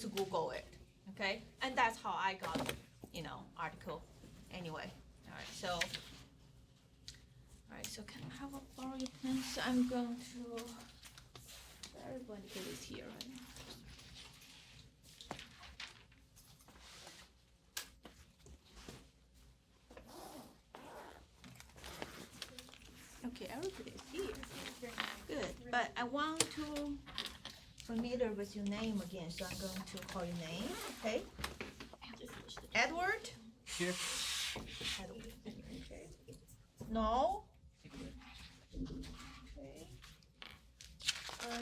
to Google it, okay? And that's how I got, article. Anyway, all right. So can I have a borrow your pen? So I'm going to. Everybody is here, right? Okay, everybody is here. Good, but I want to familiar with your name again, so I'm going to call your name, okay? Edward? Here. Edward, okay. No? Okay.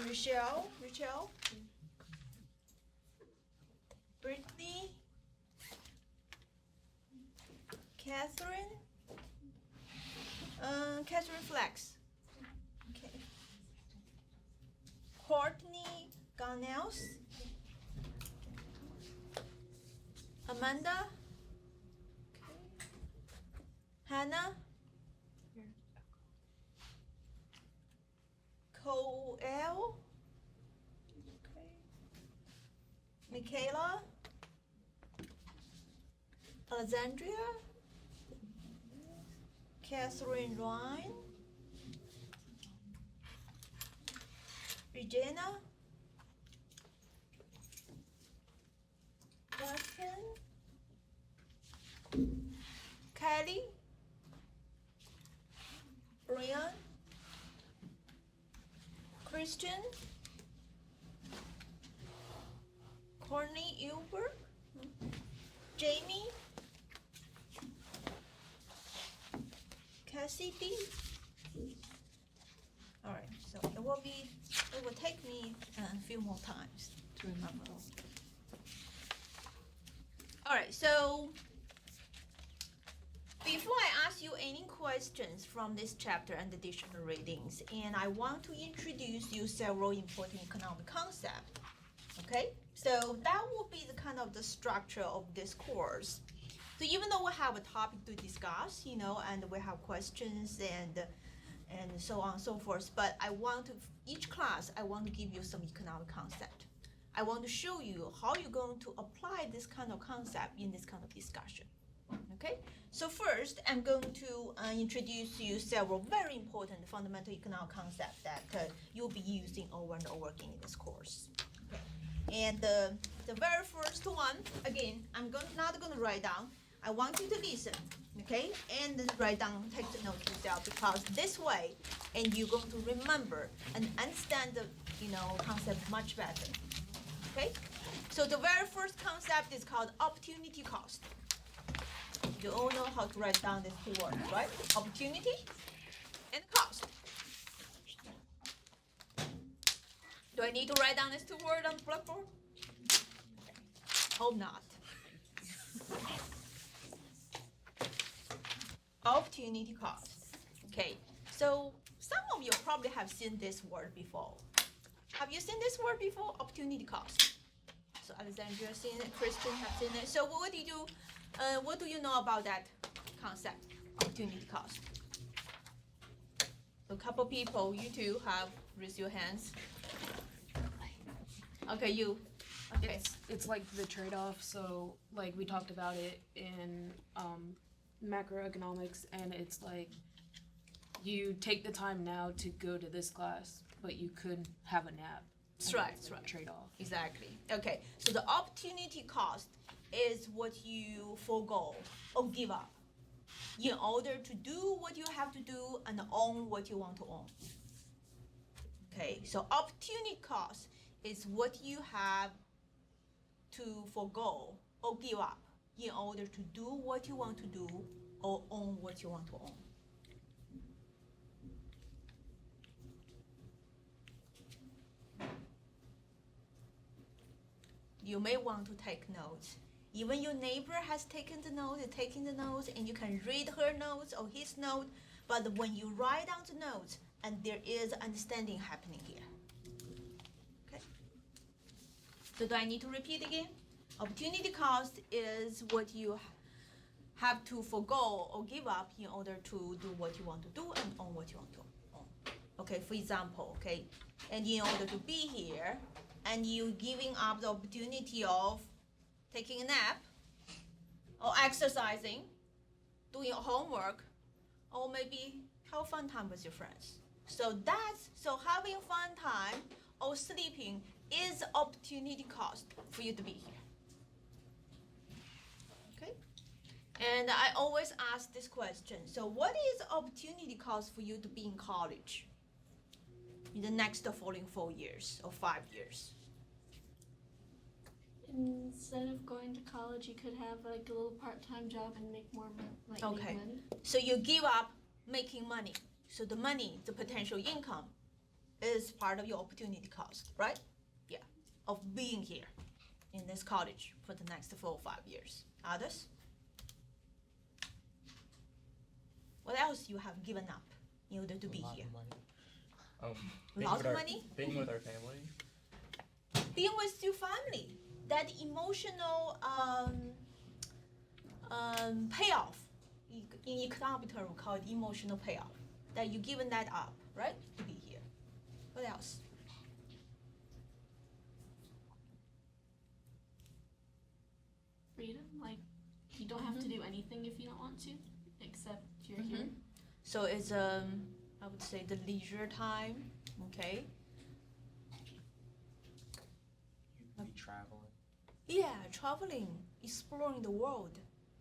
Rochelle? Brittany? Catherine? Catherine Flex. Okay. Courtney Garnels. Amanda. Okay. Hannah. Coel. Okay. Michaela. Alexandria. Catherine Ryan. Regina. Dustin. Kelly. Brian. Christian. Courtney Ilbert. Jamie. Cassidy. All right, so it will take me a few more times to remember. All right, so before I ask you any questions from this chapter and the dictionary readings, and I want to introduce you several important economic concepts. Okay, so that will be the kind of the structure of this course. So even though we have a topic to discuss, and we have questions and so on and so forth, but each class, I want to give you some economic concept. I want to show you how you're going to apply this kind of concept in this kind of discussion. Okay, so first I'm going to introduce you several very important fundamental economic concepts that you'll be using over and over again in this course. Okay. And the very first one, again, not going to write down. I want you to listen, okay, and then write down, take the notes yourself, because this way, and you're going to remember and understand the concept much better. Okay, so the very first concept is called opportunity cost. You all know how to write down these two words, right? Opportunity and cost. Do I need to write down these two words on the blackboard? Hope not. Opportunity cost. Okay, so some of you probably have seen this word before. Have you seen this word before? Opportunity cost. So Alexandria has seen it, Christian has seen it. So what do you know about that concept, opportunity cost? A couple people, you two have raised your hands. Okay, you. Okay. It's like the trade-off. So like we talked about it in macroeconomics, and it's like you take the time now to go to this class, but you could have a nap. That's right. Trade-off. Exactly. Okay, so the opportunity cost is what you forego or give up in order to do what you have to do and own what you want to own. Okay, so opportunity cost is what you have to forego or give up in order to do what you want to do or own what you want to own. You may want to take notes. Even your neighbor has taken the notes, and you can read her notes or his note, but when you write down the notes, and there is understanding happening here. Okay? So do I need to repeat again? Opportunity cost is what you have to forego or give up in order to do what you want to do and own what you want to own. Okay, for example, okay, and in order to be here and you giving up the opportunity of taking a nap or exercising, doing your homework, or maybe have fun time with your friends. So having fun time or sleeping is opportunity cost for you to be here. Okay? And I always ask this question. So what is opportunity cost for you to be in college in the next following 4 years or 5 years? Instead of going to college, you could have like a little part-time job and make more make money. So you give up making money. So the money, the potential income, is part of your opportunity cost, right? Yeah, of being here in this college for the next 4 or 5 years. Others? What else you have given up in order to be here? Lots of money? Being with our family. Being with your family. That emotional payoff. In economic term, we call it emotional payoff. That you given that up, right? To be here. What else? Freedom, like you don't have to do anything if you don't want to, except you're here. So it's I would say the leisure time, okay? You could be traveling. Yeah, traveling, exploring the world,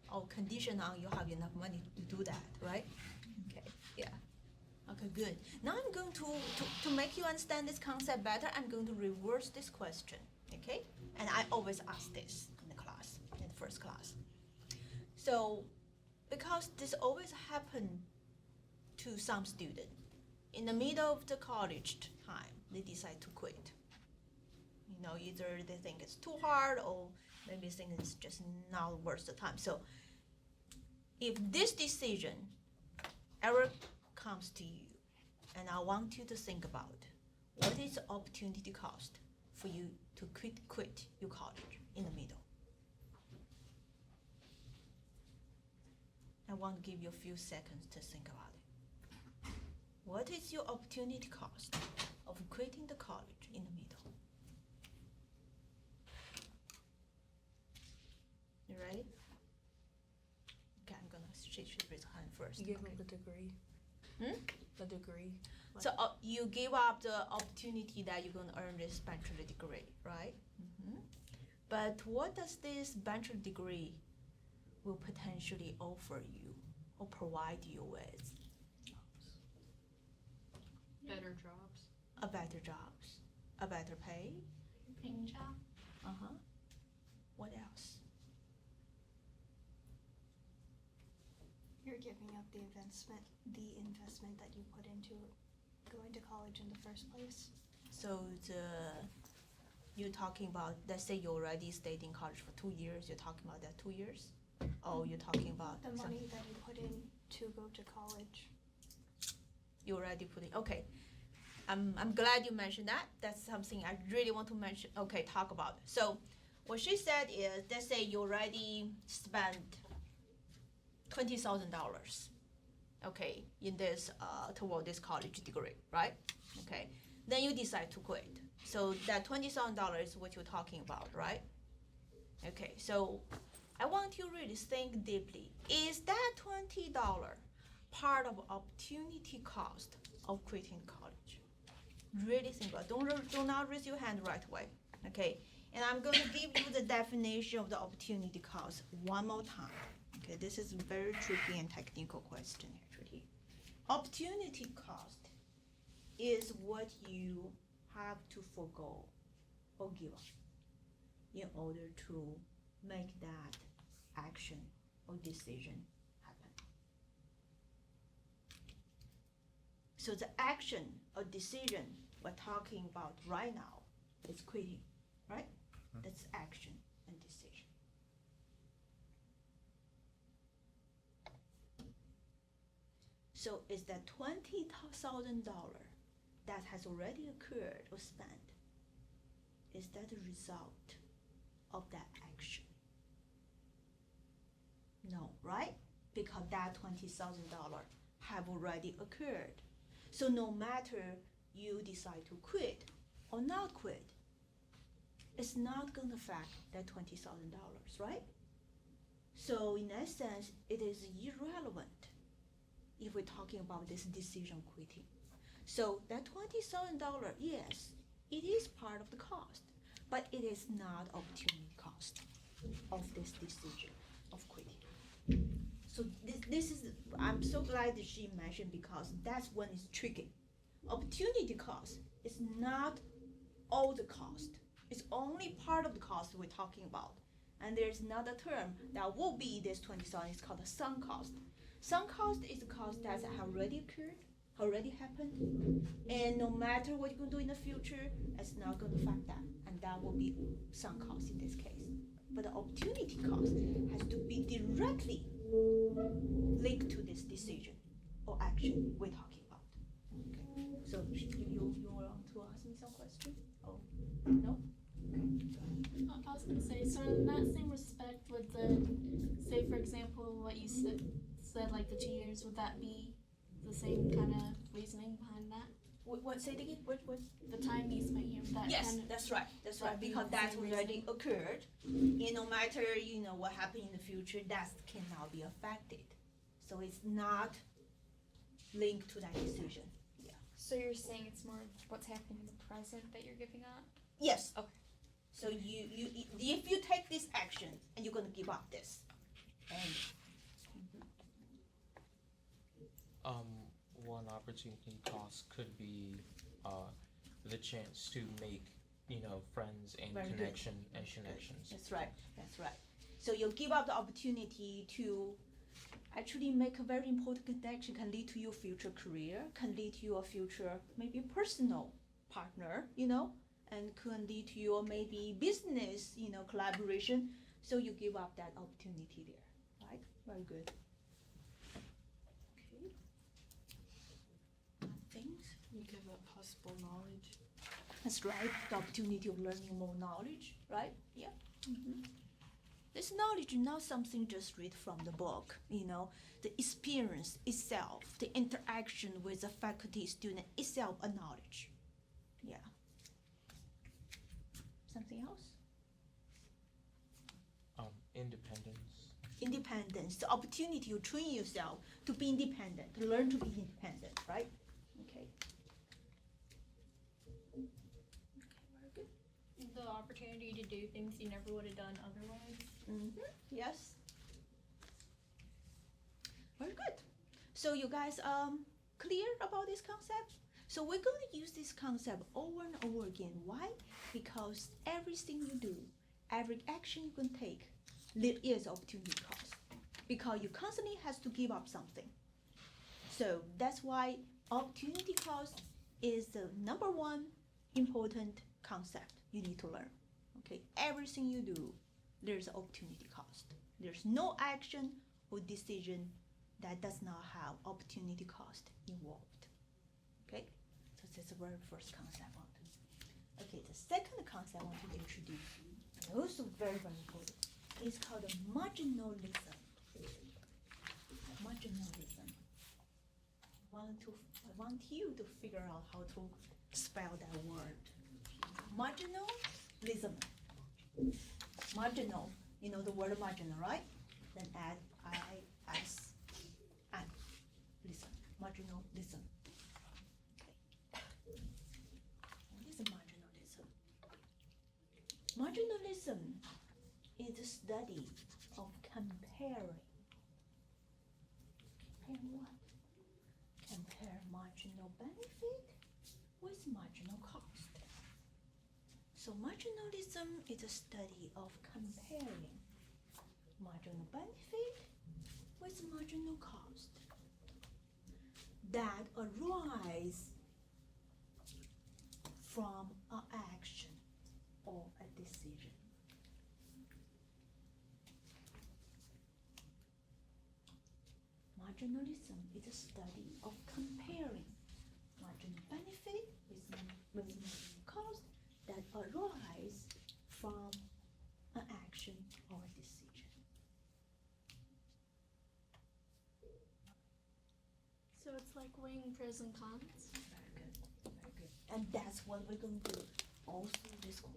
all condition on you have enough money to do that, right? Okay, yeah. Okay, good. Now I'm going to make you understand this concept better, I'm going to reverse this question, okay? And I always ask this in the class, in the first class. So, because this always happen to some student, in the middle of the college time, they decide to quit. You know, either they think it's too hard or maybe think it's just not worth the time. So if this decision ever comes to you, and I want you to think about what is the opportunity cost for you to quit your college in the middle. I want to give you a few seconds to think about it. What is your opportunity cost of quitting the college in the middle? You ready? Okay, I'm gonna raise hand first. You give okay. up the degree. The degree. So you give up the opportunity that you're gonna earn this bachelor degree, right? But what does this bachelor degree will potentially offer you or provide you with? Better jobs. A better jobs, a better pay. Paying job. What else? You're giving up the investment that you put into going to college in the first place. So you're talking about, let's say you already stayed in college for 2 years, you're talking about that 2 years? Or you're talking about The money that you put in to go to college. you already put in, okay. I'm glad you mentioned that. That's something I really want to mention, okay, talk about. So what she said is, let's say you already spent $20,000, okay, in this, toward this college degree, right? Okay, then you decide to quit. So that $20,000 is what you're talking about, right? Okay, so I want you to really think deeply. Is that $20 part of opportunity cost of quitting college? Really think about it. Do not raise your hand right away, okay? And I'm going to give you the definition of the opportunity cost one more time. Okay, this is a very tricky and technical question actually. Opportunity cost is what you have to forgo or give up in order to make that action or decision happen. So the action or decision we're talking about right now is quitting, right? That's action and decision. So is that $20,000 that has already occurred or spent, is that a result of that action? No, right? Because that $20,000 have already occurred. So no matter you decide to quit or not quit, it's not gonna affect that $20,000, right? So in that sense, it is irrelevant if we're talking about this decision quitting. So that $20,000, yes, it is part of the cost, but it is not opportunity cost of this decision of quitting. So this is, I'm so glad that she mentioned, because that's when it's tricky. Opportunity cost is not all the cost. It's only part of the cost we're talking about. And there's another term that will be this 20,000, it's called the sunk cost. Sunk cost is a cost that has already occurred, already happened, and no matter what you're going to do in the future, it's not going to affect that, and that will be sunk cost in this case. But the opportunity cost has to be directly linked to this decision or action we're talking about. Okay. So you want to ask me some question? Oh, no? I was gonna say, so in that same respect, would the, say for example, what you said like the 2 years, would that be the same kind of reasoning behind that? What say it again? What? The time you spent here, that Yes, kind of, that's right. That's right. that be Because the that's same already reason? occurred. And no matter what happened in the future, that cannot be affected. So it's not linked to that decision. Yeah. So you're saying it's more of what's happening in the present that you're giving up? Yes. Okay. So if you take this action and you're gonna give up this, and One opportunity cost could be the chance to make, friends and Very good. connections. That's right. That's right. So you give up the opportunity to actually make a very important connection, can lead to your future career, can lead to your future maybe personal partner, and can lead to your maybe business, collaboration. So you give up that opportunity there, right? Very good. Okay. Things. You give up possible knowledge. That's right. The opportunity of learning more knowledge, right? Yeah. This knowledge is not something just read from the book. The experience itself, the interaction with the faculty student itself, a knowledge. Yeah. Something else? Independence. Independence, the opportunity to train yourself to be independent, to learn to be independent, right? Okay. Okay, very good. The opportunity to do things you never would have done otherwise. Yes. Very good. So you guys clear about this concept? So we're going to use this concept over and over again. Why? Because everything you do, every action you can take, there is opportunity cost. Because you constantly has to give up something. So that's why opportunity cost is the number one important concept you need to learn. Okay, everything you do, there's opportunity cost. There's no action or decision that does not have opportunity cost involved. Okay, so that's the very first concept I want to. Okay, the second concept I want to introduce, and also very, very important, is called marginalism. Marginalism. I want you to figure out how to spell that word. Marginalism. Marginal, the word marginal, right? Then add I-S, and listen. Marginalism. Okay. What is marginalism? Marginalism is the study of comparing. Compare what? Compare marginal benefit with marginal cost. So marginalism is a study of comparing marginal benefit with marginal cost that arise from an action or a decision. Marginalism is a study of comparing marginal benefit with marginal cost that arise from an action or a decision. So it's like weighing pros and cons. Very good, very good. And that's what we're going to do all through this course.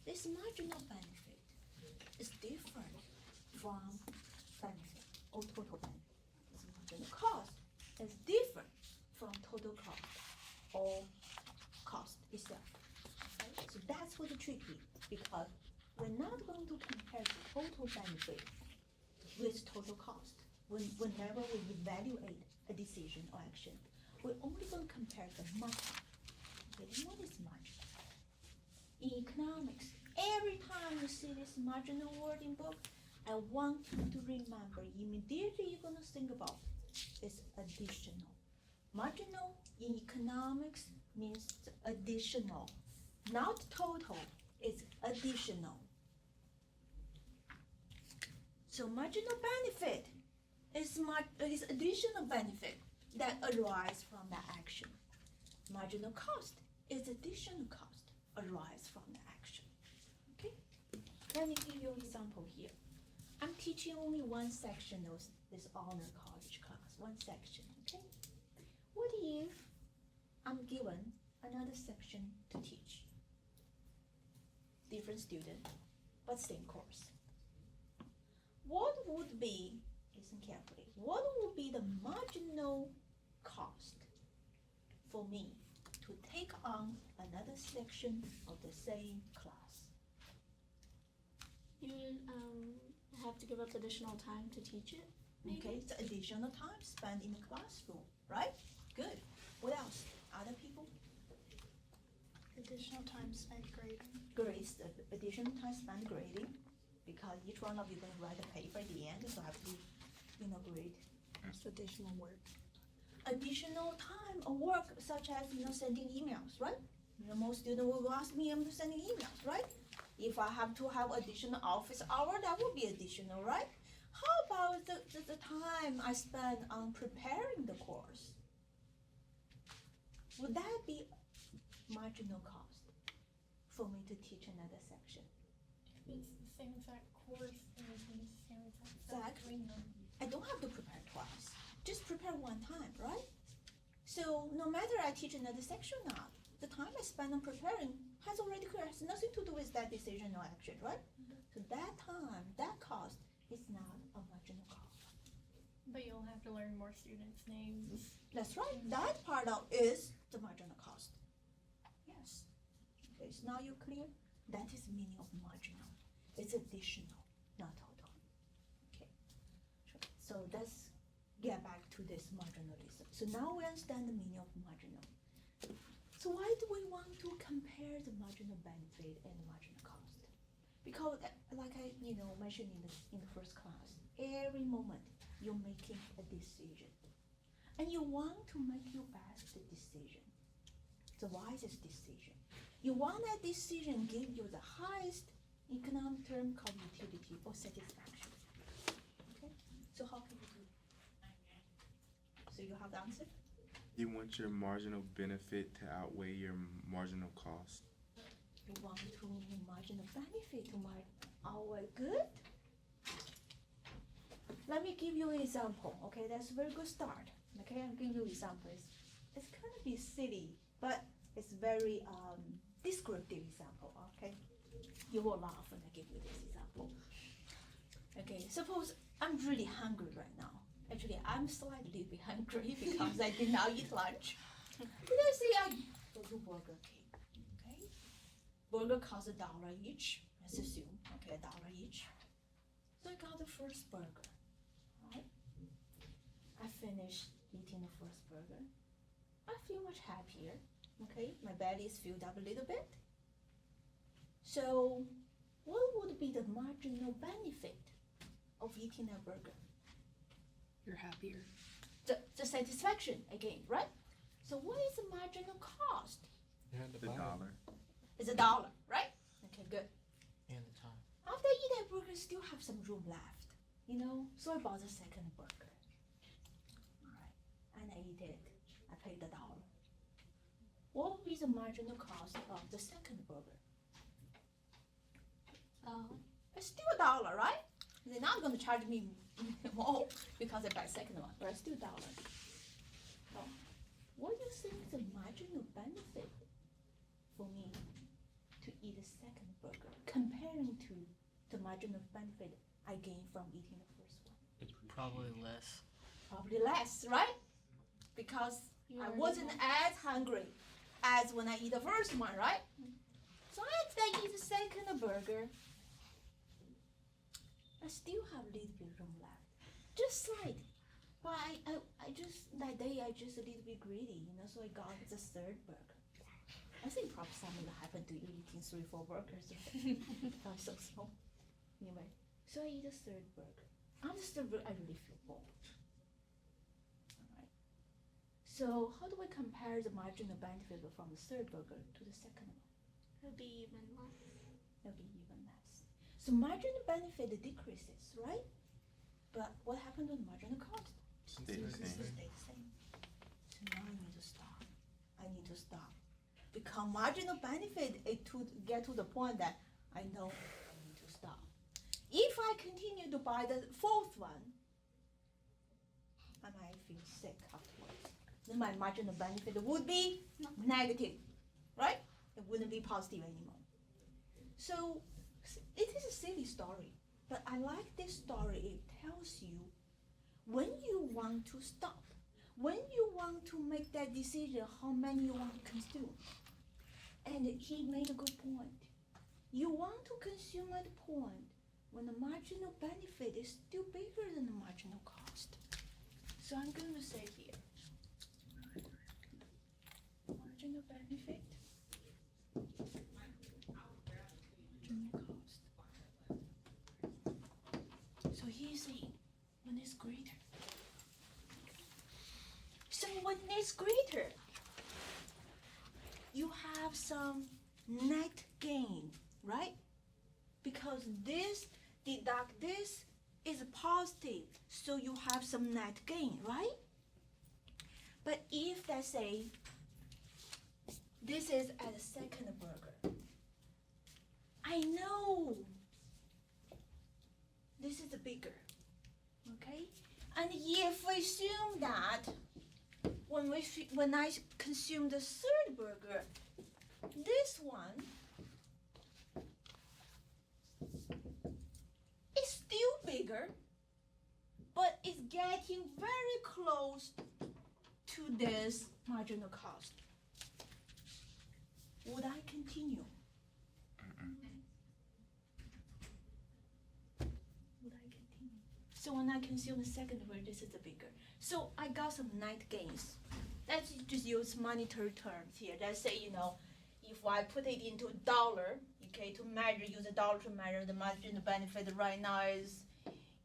this marginal benefit is different from benefit or total benefit. This marginal cost is different from total cost or cost itself. Okay? So that's what's tricky, because we're not going to compare the total benefit with total cost whenever we evaluate a decision or action. We're only going to compare the margin. Okay, what is margin? In economics, every time you see this marginal word in book, I want you to remember immediately you're going to think about is additional. Marginal in economics means additional, not total, it's additional. So marginal benefit is additional benefit that arise from that action. Marginal cost is additional cost arise from the action. Okay? Let me give you an example here. I'm teaching only one section of this honor college class, one section, okay? What if I'm given another section to teach? Different student, but same course. What would be, listen carefully, what would be the marginal cost for me to take on another section of the same class? You would have to give up additional time to teach it. Maybe? Okay, it's additional time spent in the classroom, right? Good. What else? Other people? Additional time spent grading. Grades, additional time spent grading, because each one of you going to write a paper at the end, so have to, grade. That's additional work. Additional time or work, such as, sending emails, right? Most students will ask me, I'm sending emails, right? If I have to have additional office hour, that would be additional, right? How about the time I spend on preparing the course? Would that be marginal cost for me to teach another section? If it's the same exact course, then it's the same exact Exactly. curriculum. I don't have to prepare twice. Just prepare one time, right? So no matter I teach another section or not, the time I spend on preparing has nothing to do with that decision or action, right? So that time, that cost is not a marginal cost. But you'll have to learn more students' names. That's right. That part of is the marginal cost. Yes. Okay, so now you're clear? That is the meaning of marginal. It's additional, not total. Okay. Sure. So let's get back to this marginalism. So now we understand the meaning of marginal. So why do we want to compare the marginal benefit and the marginal cost? Because, like I mentioned in the first class, every moment you're making a decision, and you want to make your best decision, the wisest decision. You want that decision give you the highest economic term called utility or satisfaction. Okay, so how can you do it? So you have the answer? You want your marginal benefit to outweigh your marginal cost. You want to marginal benefit to outweigh good? Let me give you an example. Okay, that's a very good start. Okay, I'll give you an example. It's gonna be silly, but it's very descriptive example. Okay, you will laugh when I give you this example. Okay, suppose I'm really hungry right now. Actually, I'm slightly bit hungry because I did not eat lunch. Let's say I go to Burger King. Okay, burger costs $1 each. Let's assume, okay, $1 each. So I got the first burger. Right? I finished eating the first burger. I feel much happier. Okay, my belly is filled up a little bit. So, what would be the marginal benefit of eating a burger? You're happier. The satisfaction again, right? So what is the marginal cost? You had to The buy it. dollar. It's $1, right? Okay, good. And the time. After I eat that burger, still have some room left, so I bought the second burger. Alright, and I eat it. I paid $1. What would be the marginal cost of the second burger? It's still $1, right? They're not gonna charge me more because I buy the second one, but it's still $1. So, what do you think is the marginal benefit for me to eat the second burger comparing to the marginal benefit I gain from eating the first one? Probably less. Probably less, right? Because You I already wasn't know. as hungry as when I eat the first one, right? So as I eat the second burger, I still have a little bit room left. Just slight. But I just, that day I just a little bit greedy, so I got the third burger. I think probably something happened to you eating 3-4 burgers, right? I'm so small. Anyway, so I eat the third burger. After the third burger, I really feel full. Alright. So how do we compare the marginal benefit from the third burger to the second one? It'll be even less. It'll be even less. So marginal benefit decreases, right? But what happened to the marginal cost? Stay the same. Stay the same. So now I need to stop. I need to stop. Because marginal benefit is to get to the point that I know I need to stop. If I continue to buy the fourth one, I might feel sick afterwards. Then my marginal benefit would be negative, right? It wouldn't be positive anymore. So it is a silly story, but I like this story. It tells you when you want to stop, when you want to make that decision, how many you want to consume. And he made a good point. You want to consume at the point when the marginal benefit is still bigger than the marginal cost. So I'm going to say here, marginal benefit, marginal cost. So he's saying when it's greater. So when it's greater, you have some net gain, right? Because this deduct this is positive, so you have some net gain, right? But if let's say this is at a second burger, I know this is bigger, okay? And if we assume that when I consume the third burger, this one is still bigger, but it's getting very close to this marginal cost. Would I continue? Would I continue? So when I consume the second burger, this is the bigger. So I got some net gains. Let's just use monetary terms here. Let's say, if I put it into dollar, okay, to measure, use a dollar to measure the marginal benefit right now is,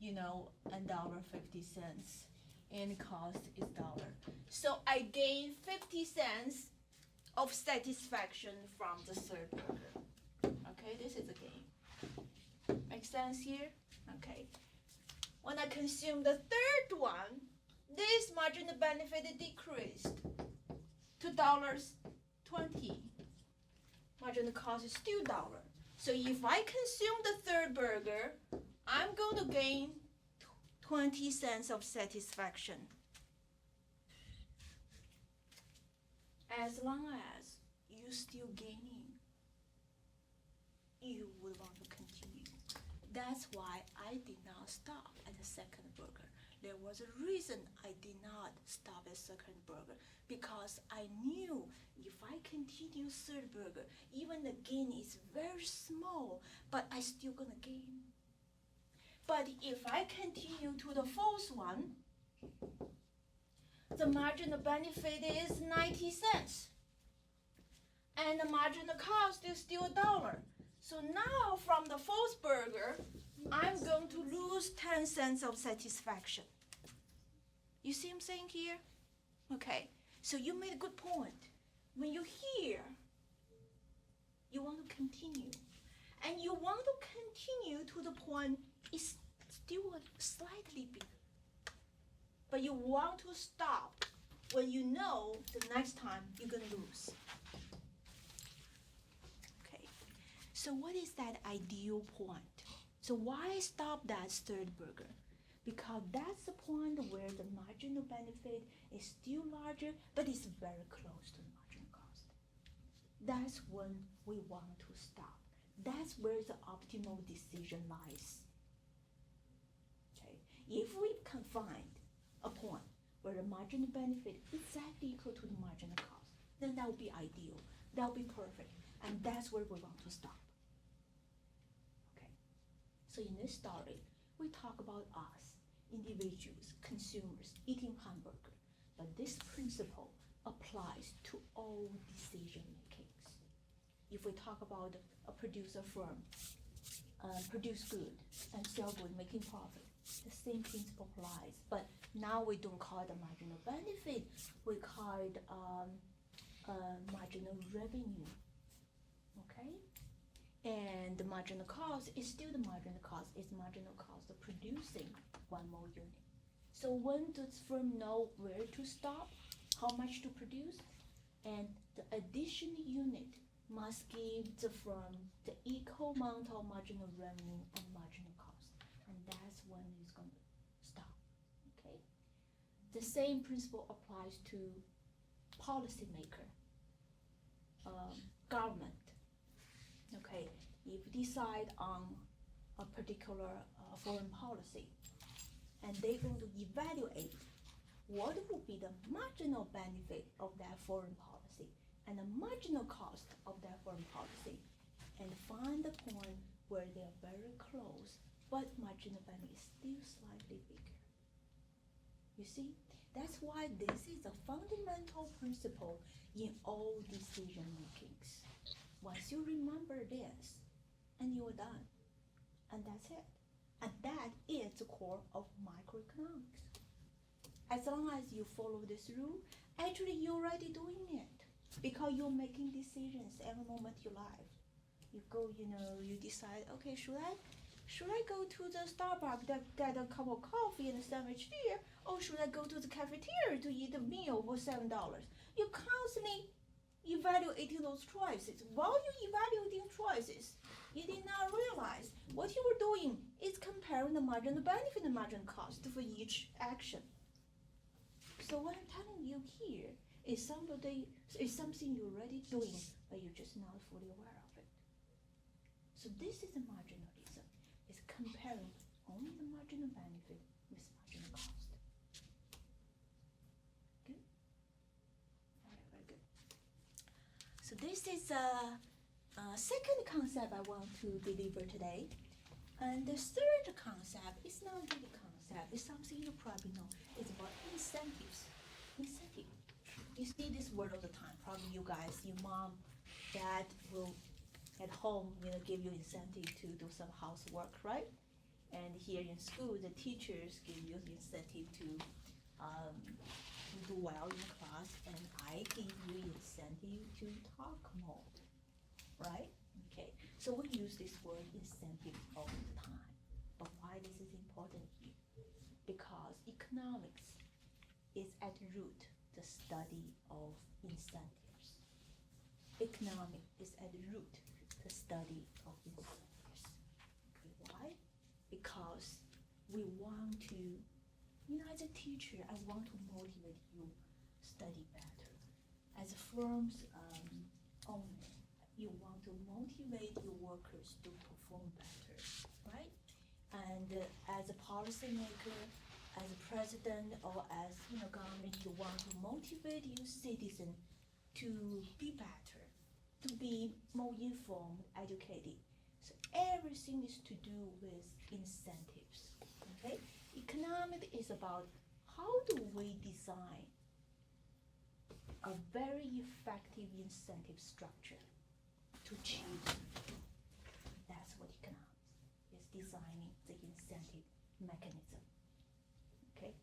$1.50, and cost is dollar. So I gain 50 cents of satisfaction from the third burger. Okay, this is a gain. Make sense here? Okay. When I consume the third one, this marginal benefit decreased to $20. Marginal cost is still $1. So if I consume the third burger, I'm going to gain 20 cents of satisfaction. As long as you're still gaining, you will want to continue. That's why I did not stop at the second burger. There was a reason I did not stop at second burger, because I knew if I continue third burger, even the gain is very small, but I still gonna gain. But if I continue to the fourth one, the marginal benefit is 90 cents. And the marginal cost is still $1. So now from the fourth burger, I'm going to lose 10 cents of satisfaction. You see what I'm saying here? Okay, so you made a good point. When you hear, you want to continue. And you want to continue to the point it's still slightly bigger. But you want to stop when you know the next time you're going to lose. Okay, so what is that ideal point? So why stop that third burger? Because that's the point where the marginal benefit is still larger, but it's very close to the marginal cost. That's when we want to stop. That's where the optimal decision lies. Okay, if we can find a point where the marginal benefit is exactly equal to the marginal cost, then that would be ideal. That would be perfect, and that's where we want to stop. Okay, so in this story, we talk about us, individuals, consumers, eating hamburger, but this principle applies to all decision makings. If we talk about a producer firm, produce good and sell good, making profit, the same principle applies. But now we don't call it a marginal benefit, we call it marginal revenue. Okay? And the marginal cost is still the marginal cost. It's marginal cost of producing one more unit. So when does firm know where to stop, how much to produce, and the additional unit must give the firm the equal amount of marginal revenue and marginal cost, and that's when it's going to stop. Okay. The same principle applies to policymaker, government. Okay, if you decide on a particular foreign policy, and they're going to evaluate what would be the marginal benefit of that foreign policy and the marginal cost of that foreign policy, and find the point where they're very close, but marginal benefit is still slightly bigger. You see, that's why this is a fundamental principle in all decision makings. Once you remember this, and you're done, and that's it. And that is the core of microeconomics. As long as you follow this rule, actually you're already doing it, because you're making decisions every moment of your life. You go, you decide, okay, should I go to the Starbucks to get a cup of coffee and a sandwich there, or should I go to the cafeteria to eat a meal for $7? You're constantly evaluating those choices. While you're evaluating choices, you did not realize what you were doing is comparing the marginal benefit and marginal cost for each action. So what I'm telling you here is something you're already doing, but you're just not fully aware of it. So this is a marginalism. It's comparing only the marginal benefit with marginal cost. Good? All right, very good. So this is a second concept I want to deliver today. And the third concept is not really a concept. It's something you probably know. It's about incentives. Incentive. You see this word all the time. Probably you guys, your mom, dad will at home, give you incentive to do some housework, right? And here in school, the teachers give you incentive to do well in class, and I give you incentive to talk more, right? Okay, so we use this word incentive all the time. But why this is important here? Because economics is at root the study of incentives. Economics is at root the study of incentives. Okay, why? Because we want to, as a teacher, I want to motivate you study better. As a firm's owner, you want to motivate your workers to perform better, right? And as a policymaker, as a president, or as government, you want to motivate your citizen to be better, to be more informed, educated. So everything is to do with incentives. Okay? Economics is about how do we design a very effective incentive structure to achieve. That's what economics is, designing the incentive mechanism. Okay?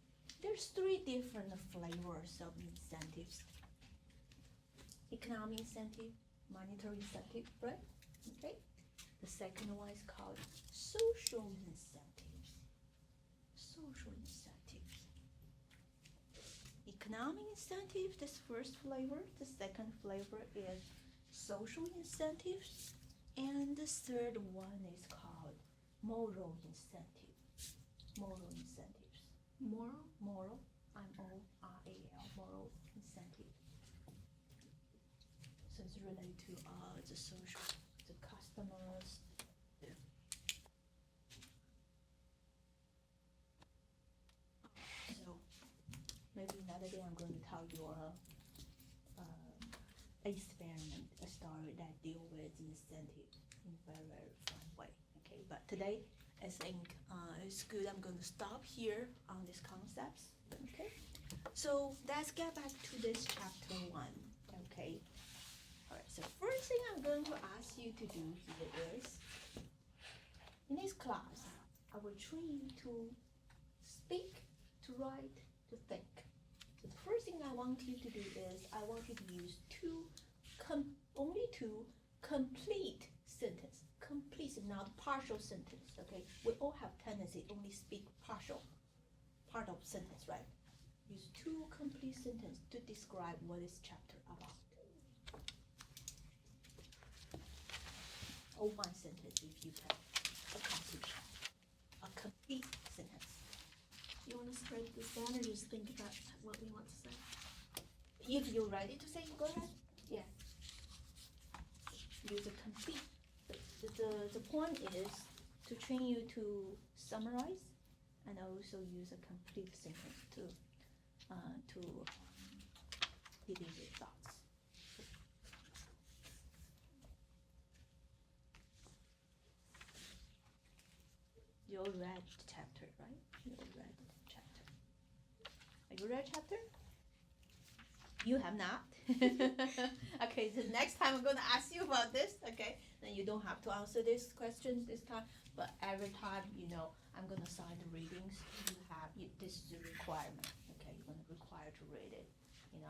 There's 3 different flavors of incentives. Economic incentive, monetary incentive, right? Okay? The second one is called social incentives. Social incentives. Economic incentives, this first flavor. The second flavor is social incentives. And the third one is called moral incentive. Moral incentives. Moral, M-O-R-A-L, moral incentive. So it's related to the social, the customers, going to tell you experiment, a story that deal with incentive in very, very fun way. Okay, but today I think it's good. I'm going to stop here on these concepts. Okay, so let's get back to this chapter 1. Okay, all right. So first thing I'm going to ask you to do here is, in this class, I will train you to speak, to write, to think. So the first thing I want you to do is I want you to use only two complete sentence. Complete, not partial sentence. Okay, we all have tendency to only speak partial part of sentence, right? Use two complete sentence to describe what is chapter about. Or one sentence if you can. A completion. A complete sentence. You want to spread this down or just think about what we want to say? If you're ready to say, go ahead. Yeah. Use a complete. The point is to train you to summarize and also use a complete sentence to deliver your thoughts. You all read chapter, right? You all read chapter. Are you read chapter? You have not. Okay, so next time I'm gonna ask you about this, okay? Then you don't have to answer this question this time, but every time, I'm gonna assign the readings, this is a requirement, okay? You're gonna require to read it.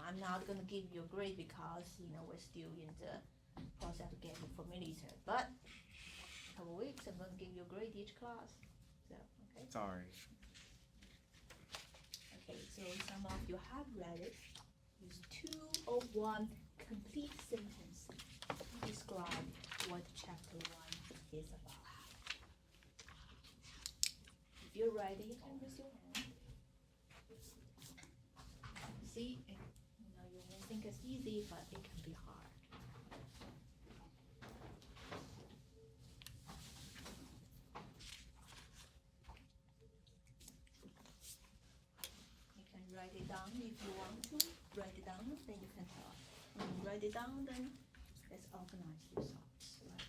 I'm not gonna give you a grade because, we're still in the process of getting familiar, but a couple weeks, I'm gonna give you a grade each class, so, okay? Sorry. Okay, so some of you have read it. Use 2 or 1 complete sentence to describe what chapter 1 is about. If you're ready, raise your hand. See, you may think it's easy, but it can be hard. You can write it down if you want to. Write it down, then you can tell. When you write it down, then let's organize your thoughts, right?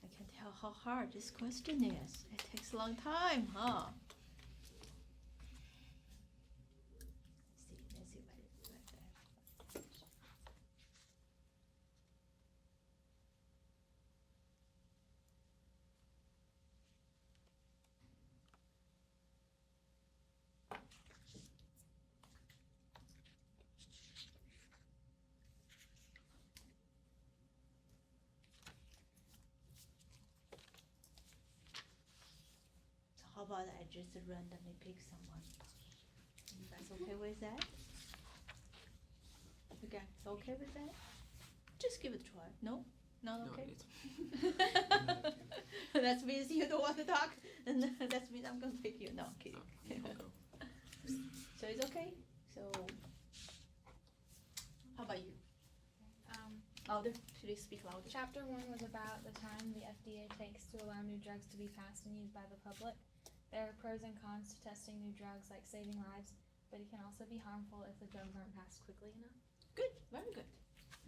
I can tell how hard this question is. It takes a long time, huh? Let's see what it is right there. So how about I just randomly pick someone? You guys okay with that? Okay, okay with that? Just give it a try. No? Not okay? That means you don't want to talk, and that means I'm gonna pick you. No, I'm kidding. So it's okay? So, how about you? Louder? Should you speak louder? Chapter 1 was about the time the FDA takes to allow new drugs to be passed and used by the public. There are pros and cons to testing new drugs, like saving lives, but it can also be harmful if the drugs aren't passed quickly enough. Good, very good.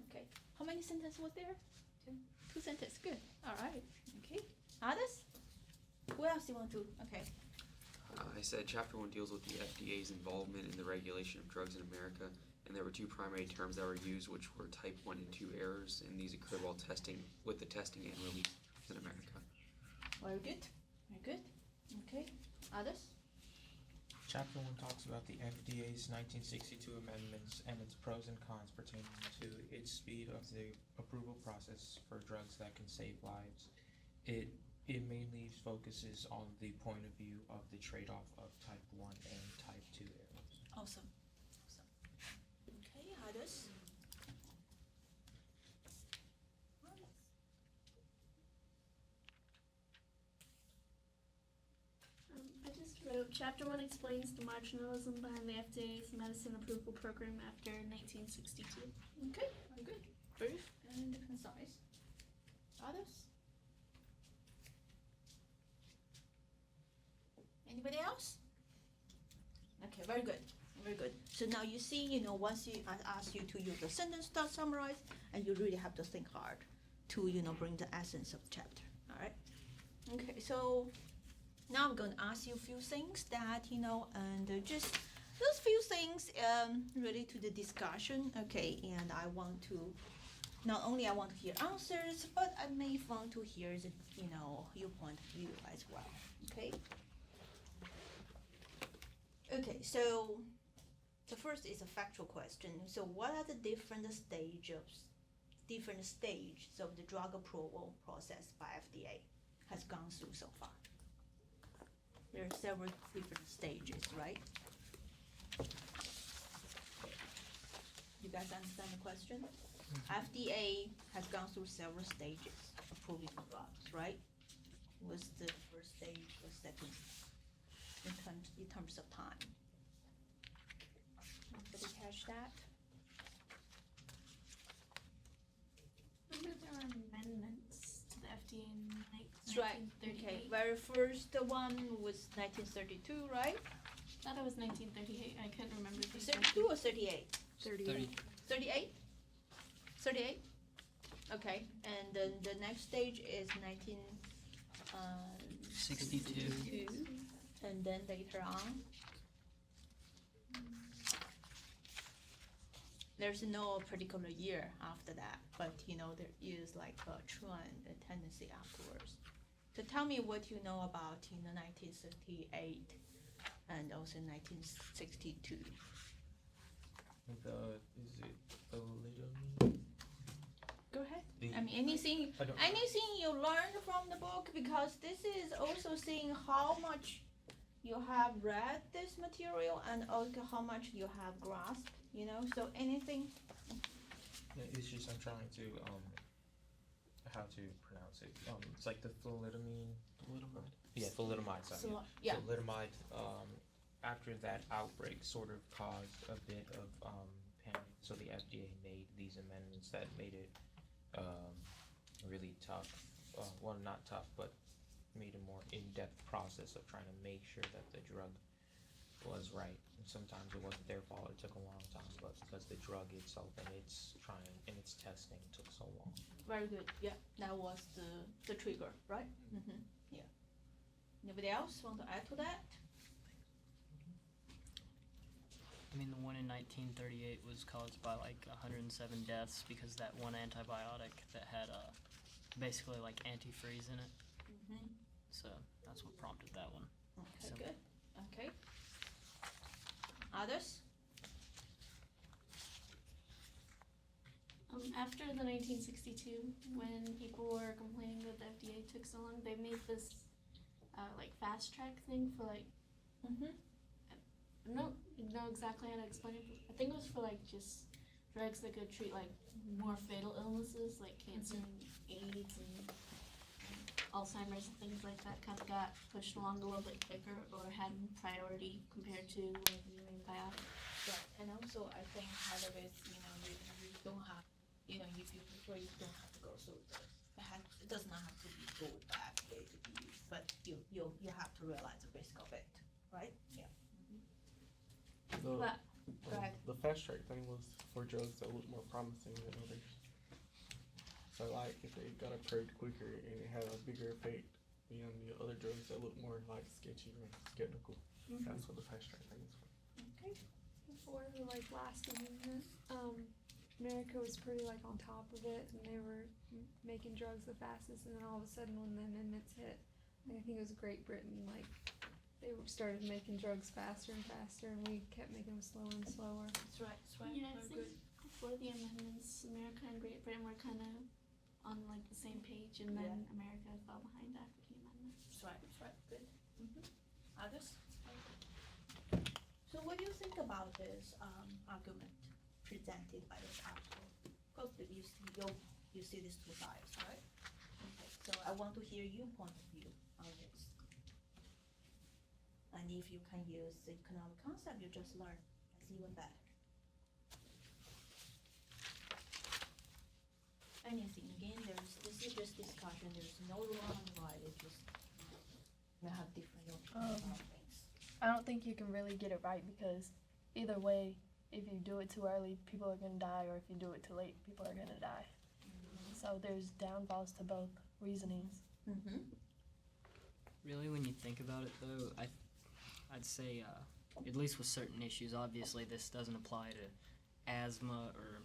Okay. How many sentences was there? 2 sentences. Good. All right. Okay. Others? Who else you want to? Okay. I said Chapter 1 deals with the FDA's involvement in the regulation of drugs in America, and there were 2 primary terms that were used, which were type 1 and 2 errors, and these occurred while testing and release in America. Very good. Very good. Okay. Others? Chapter 1 talks about the FDA's 1962 amendments and its pros and cons pertaining to its speed of the approval process for drugs that can save lives. It it mainly focuses on the point of view of the trade-off of type 1 and type 2 errors. Awesome. Okay, others? I just wrote Chapter 1 explains the marginalism behind the FDA's medicine approval program after 1962. Okay, very good. Brief and concise. Others? Anybody else? Okay, very good. Very good. So now you see, once I ask you to use the sentence start summarize, and you really have to think hard to, bring the essence of the chapter. All right? Okay, so now I'm going to ask you a few things that, and just those few things related to the discussion. Okay, and I want to, not only I want to hear answers, but I may want to hear the, your point of view as well. Okay? Okay, so the first is a factual question. So what are the different stages of the drug approval process by FDA has gone through so far? There are several different stages, right? You guys understand the question? FDA has gone through several stages approving drugs, right? Was the first stage, the second, in terms of time? Did you catch that? Remember there were amendments to the FDA in That's right. 1938? Okay, very first one was 1932, right? I thought it was 1938. I couldn't remember. 32 or 38? 30. 38? 38? Okay, and then the next stage is 62. And then later on, there's no particular year after that, but there is like a trend, a tendency afterwards. So tell me what you know about 1968 and also 1962. Is it thalidomide? Go ahead. The- I mean, anything I don't- you learned from the book, because this is also seeing how much you have read this material and also how much you have grasped, so anything. No, it's just I'm trying to how to pronounce it. It's like the thalidomide. Thalidomide. Yeah, thalidomide. Sorry. So yeah, Thalidomide. After that outbreak, sort of caused a bit of panic. So the FDA made these amendments that made it really tough. Well, not tough, but made a more in-depth process of trying to make sure that the drug was right. And sometimes it wasn't their fault; it took a long time, but because the drug itself and its testing took so long. very good. Yeah, that was the trigger, right? Mm-hmm. Yeah. Anybody else want to add to that? I mean, the one in 1938 was caused by like 107 deaths because that one antibiotic that had basically like antifreeze in it. Mm-hmm. So that's what prompted that one. Okay, So- good. Okay. Others? After the 1962, when people were complaining that the FDA took so long, they made this like fast track thing for like, Mm-hmm. I don't know exactly how to explain it. But I think it was for like just drugs that could treat like more fatal illnesses like cancer and AIDS and Alzheimer's and things like that. Kind of got pushed along a little bit quicker or had priority compared to like new antibiotics. Right, and also I think part of it, you don't have, if you prefer, you don't have to go through it does not have to be good bad way to be used, but you have to realize the risk of it, right? Yeah. But, go ahead. The fast track thing was for drugs that look more promising than others. So like if they got approved quicker and it had a bigger effect beyond the other drugs that look more like sketchy or skeptical, that's what the fast track thing is for. Okay. Before like last amendment, America was pretty like on top of it, and they were making drugs the fastest. And then all of a sudden, when the amendments hit, I think it was Great Britain, like they started making drugs faster and faster, and we kept making them slower and slower. That's right, that's right. Yeah, I Very think good. before the amendments, America and Great Britain were kind of on like the same page, and then America fell behind after the amendments. right, that's right, good. Others? So what do you think about this argument presented by this article? Because you see these two sides, right? Okay, so I want to hear your point of view on this. And if you can use the economic concept you just learned, that's even better. Anything, again, this is just discussion, there's no wrong and right, it's just, we have different opinions about things. I don't think you can really get it right because either way, if you do it too early, people are gonna die, or if you do it too late, people are gonna die. So there's downfalls to both reasonings. Really, when you think about it, though, I'd say, at least with certain issues, obviously this doesn't apply to asthma or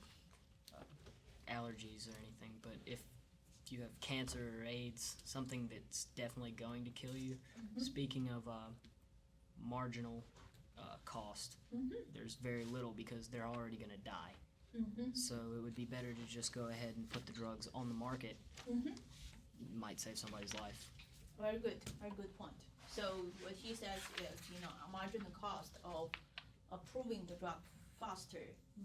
allergies or anything, but if you have cancer or AIDS, something that's definitely going to kill you, speaking of marginal cost, there's very little because they're already going to die. So it would be better to just go ahead and put the drugs on the market. Might save somebody's life. Very good point. So what he says is, a marginal cost of approving the drug faster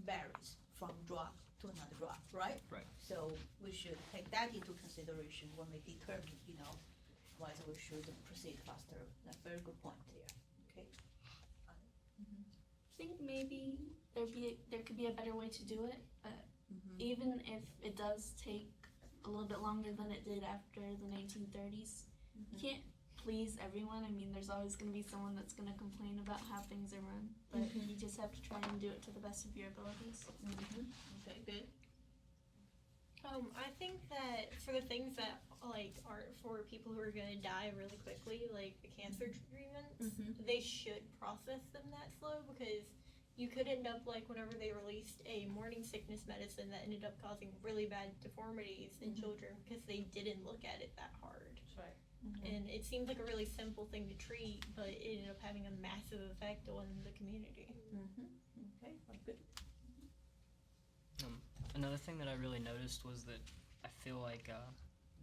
varies from drug to another drug, right? Right. So we should take that into consideration when we determine, whether we should proceed faster. That's a very good point here, okay? I think maybe there could be a better way to do it, even if it does take a little bit longer than it did after the 1930s. You can't please everyone. I mean, there's always going to be someone that's going to complain about how things are run, but you just have to try and do it to the best of your abilities. Okay, good. I think that for the things that aren't for people who are gonna die really quickly, like the cancer treatments, they should process them that slow, because you could end up like whenever they released a morning sickness medicine that ended up causing really bad deformities in children because they didn't look at it that hard. That's right. And it seems like a really simple thing to treat, but it ended up having a massive effect on the community. Okay, good. Another thing that I really noticed was that I feel like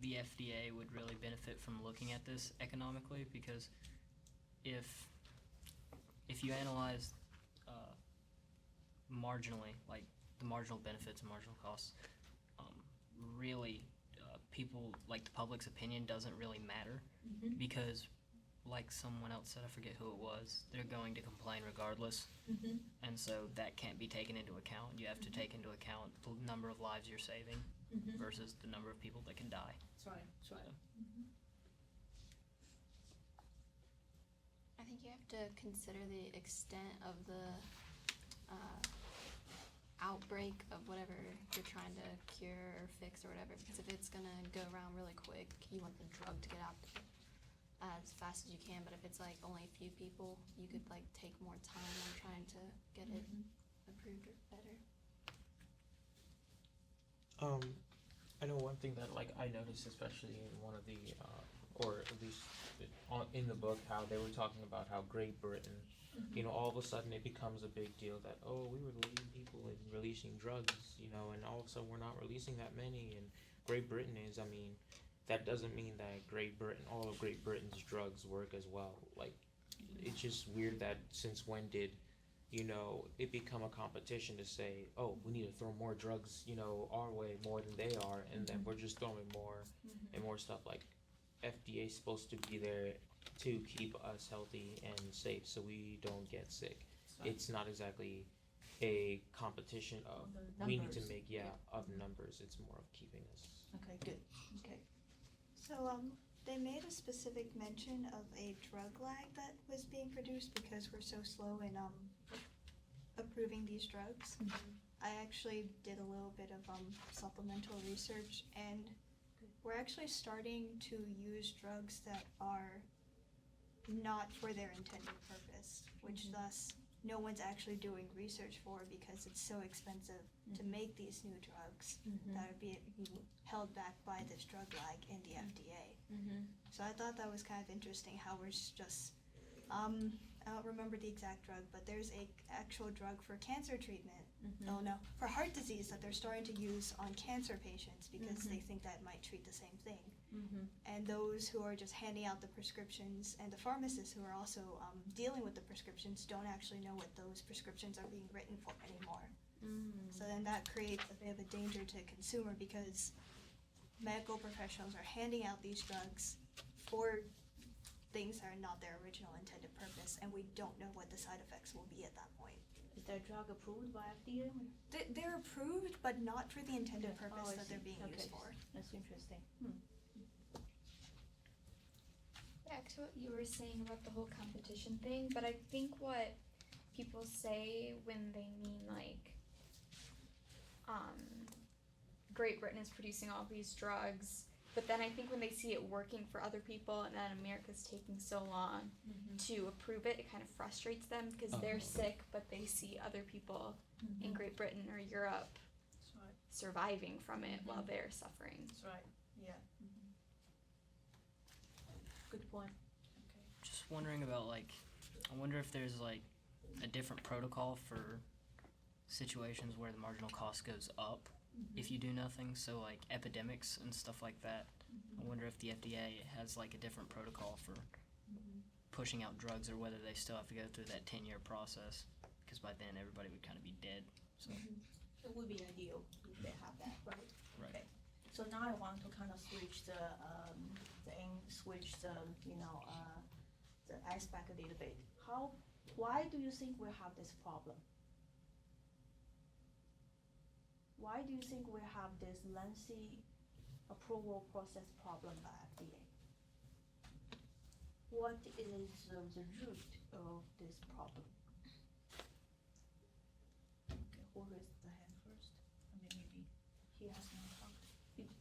the FDA would really benefit from looking at this economically, because if you analyze marginally, like the marginal benefits and marginal costs, really people, like the public's opinion doesn't really matter, because like someone else said, I forget who it was, they're going to complain regardless, and so that can't be taken into account. You have to take into account the number of lives you're saving versus the number of people that can die. That's right, that's right. I think you have to consider the extent of the outbreak of whatever you're trying to cure or fix or whatever, because if it's gonna go around really quick, you want the drug to get out there as fast as you can, but if it's like only a few people, you could like take more time on trying to get it approved or better. I know one thing that I noticed, especially in one of the, or at least in the book, how they were talking about how Great Britain, all of a sudden it becomes a big deal that, we were the leading people in releasing drugs, and all of a sudden we're not releasing that many, and Great Britain is. I mean, that doesn't mean that all of Great Britain's drugs work as well. It's just weird that since when did, it become a competition to say, we need to throw more drugs, our way more than they are, and then we're just throwing more and more stuff. Like, FDA's supposed to be there to keep us healthy and safe so we don't get sick. It's not exactly a competition of we need to make of numbers. It's more of keeping us. Okay, good. Okay. So, they made a specific mention of a drug lag that was being produced because we're so slow in approving these drugs. I actually did a little bit of supplemental research, and we're actually starting to use drugs that are not for their intended purpose, which thus no one's actually doing research for because it's so expensive to make these new drugs that are being held back by this drug lag in the FDA. So I thought that was kind of interesting how we're just I don't remember the exact drug, but there's a actual drug for cancer treatment. Mhm. Oh no, for heart disease that they're starting to use on cancer patients because Mhm. they think that might treat the same thing. Mm-hmm. And those who are just handing out the prescriptions and the pharmacists who are also dealing with the prescriptions don't actually know what those prescriptions are being written for anymore. So then that creates a bit of a danger to the consumer because medical professionals are handing out these drugs for things that are not their original intended purpose, and we don't know what the side effects will be at that point. Is that drug approved by FDA? They're approved, but not for the intended Yeah. purpose Oh, I that they're see. being Okay. used for. That's interesting. Back to what you were saying about the whole competition thing, but I think what people say when they mean like Great Britain is producing all these drugs, but then I think when they see it working for other people and then America's taking so long to approve it, it kind of frustrates them because they're sick, but they see other people in Great Britain or Europe That's right. surviving from it while they're suffering. That's right. Yeah. Good point. Just wondering about like, I wonder if there's like a different protocol for situations where the marginal cost goes up if you do nothing. So like epidemics and stuff like that. I wonder if the FDA has like a different protocol for pushing out drugs, or whether they still have to go through that 10-year process, because by then everybody would kind of be dead. So It would be ideal if they have that, right? Right. Okay. So now I want to kind of switch the aspect a little bit. Why do you think we have this problem? Why do you think we have this lengthy approval process problem by FDA? What is the root of this problem? Okay, who raised the hand first? I mean, maybe he has no hand.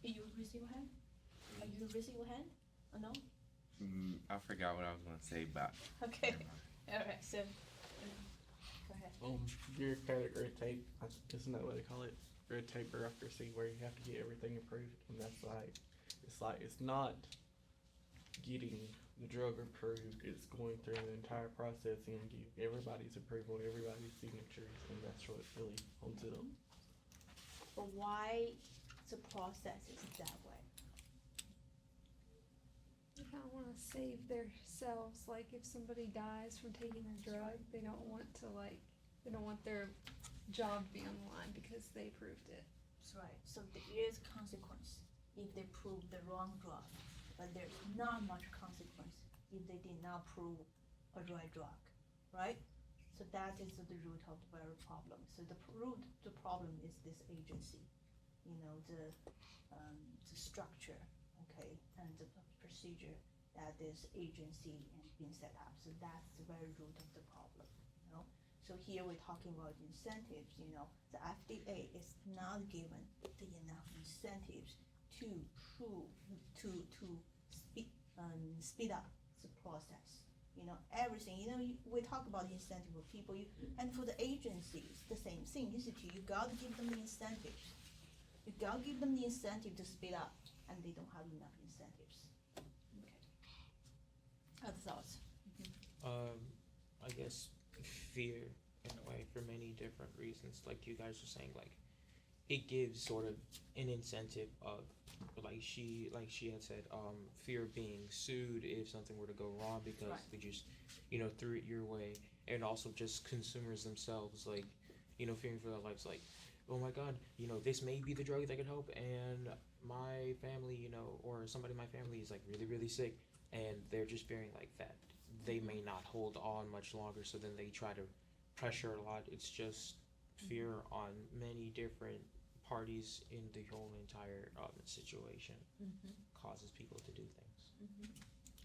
Did you raise your hand? Are you raising your hand? Or no? I forgot what I was gonna say, but Okay. All right. So, go ahead. Bureaucratic red tape, isn't that what they call it? Red tape bureaucracy, where you have to get everything approved, and that's it's not getting the drug approved, it's going through the entire process and give everybody's approval, everybody's signatures, and that's what really holds it up. But why the process is that way? They kind of want to save themselves. Like if somebody dies from taking a drug, they don't want their job to be on the line because they proved it. That's right. So there is consequence if they prove the wrong drug, but there's not much consequence if they did not prove a right drug, right? So that is the root of the very problem. So the problem is this agency, the structure, okay, and the procedure that this agency has been set up. So that's the very root of the problem, So here we're talking about incentives, the FDA is not given the enough incentives to speed up the process. Everything, we talk about incentive for people, and for the agencies, the same thing. You gotta give them the incentives. You gotta give them the incentive to speed up, and they don't have enough incentives. Okay. Other thoughts? I guess fear in a way for many different reasons. Like you guys were saying, like it gives sort of an incentive of like she had said, fear of being sued if something were to go wrong because Right. they just threw it your way, and also just consumers themselves like fearing for their lives, like oh my god, this may be the drug that could help, and my family or somebody in my family is like really really sick, and they're just fearing like that they may not hold on much longer, so then they try to pressure a lot. It's just fear on many different parties in the whole entire situation causes people to do things.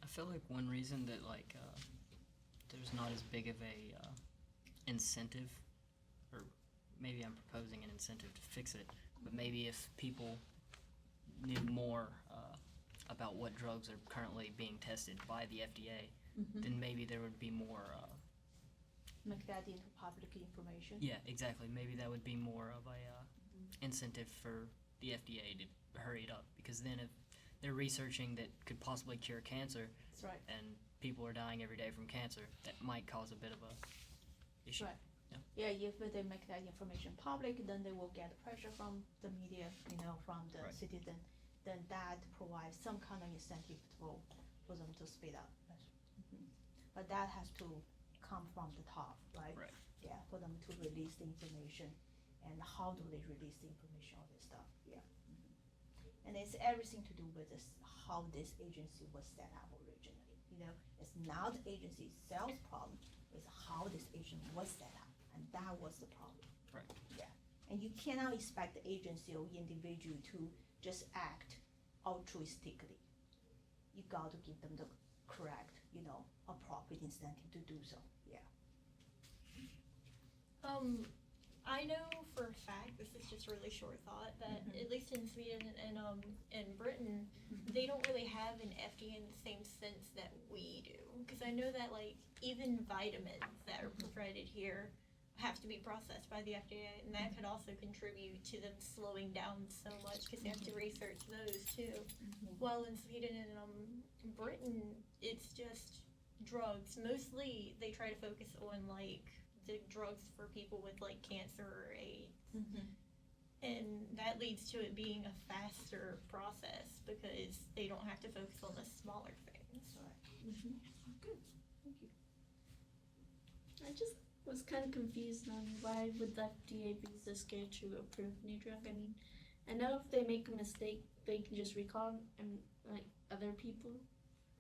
I feel like one reason that like there's not as big of a incentive, or maybe I'm proposing an incentive to fix it, but maybe if people knew more about what drugs are currently being tested by the FDA, then maybe there would be more Make that into public information. yeah, exactly. Maybe that would be more of a incentive for the FDA to hurry it up, because then if they're researching that could possibly cure cancer, That's right. and people are dying every day from cancer, that might cause a bit of a issue. Right. Yeah, if they make that information public, then they will get pressure from the media, from the Right. citizen. Then that provides some kind of incentive for them to speed up. But that has to come from the top, right? Right. Yeah, for them to release the information, and how do they release the information, all this stuff, yeah. And it's everything to do with this, how this agency was set up originally, It's not the agency itself's problem, it's how this agency was set up, and that was the problem. Right. Yeah, and you cannot expect the agency or individual to just act altruistically. You got to give them the correct, appropriate incentive to do so, yeah. I know for a fact, this is just a really short thought, that at least in Sweden and Britain, they don't really have an FDA in the same sense that we do. Because I know that even vitamins that are provided here have to be processed by the FDA, and that could also contribute to them slowing down so much because they have to research those too. While in Sweden and Britain, it's just drugs. Mostly they try to focus on the drugs for people with cancer or AIDS. And that leads to it being a faster process because they don't have to focus on the smaller things. Good, thank you. I just was kind of confused on why would the FDA be so scared to approve a new drug. I mean, I know if they make a mistake, they can just recall other people,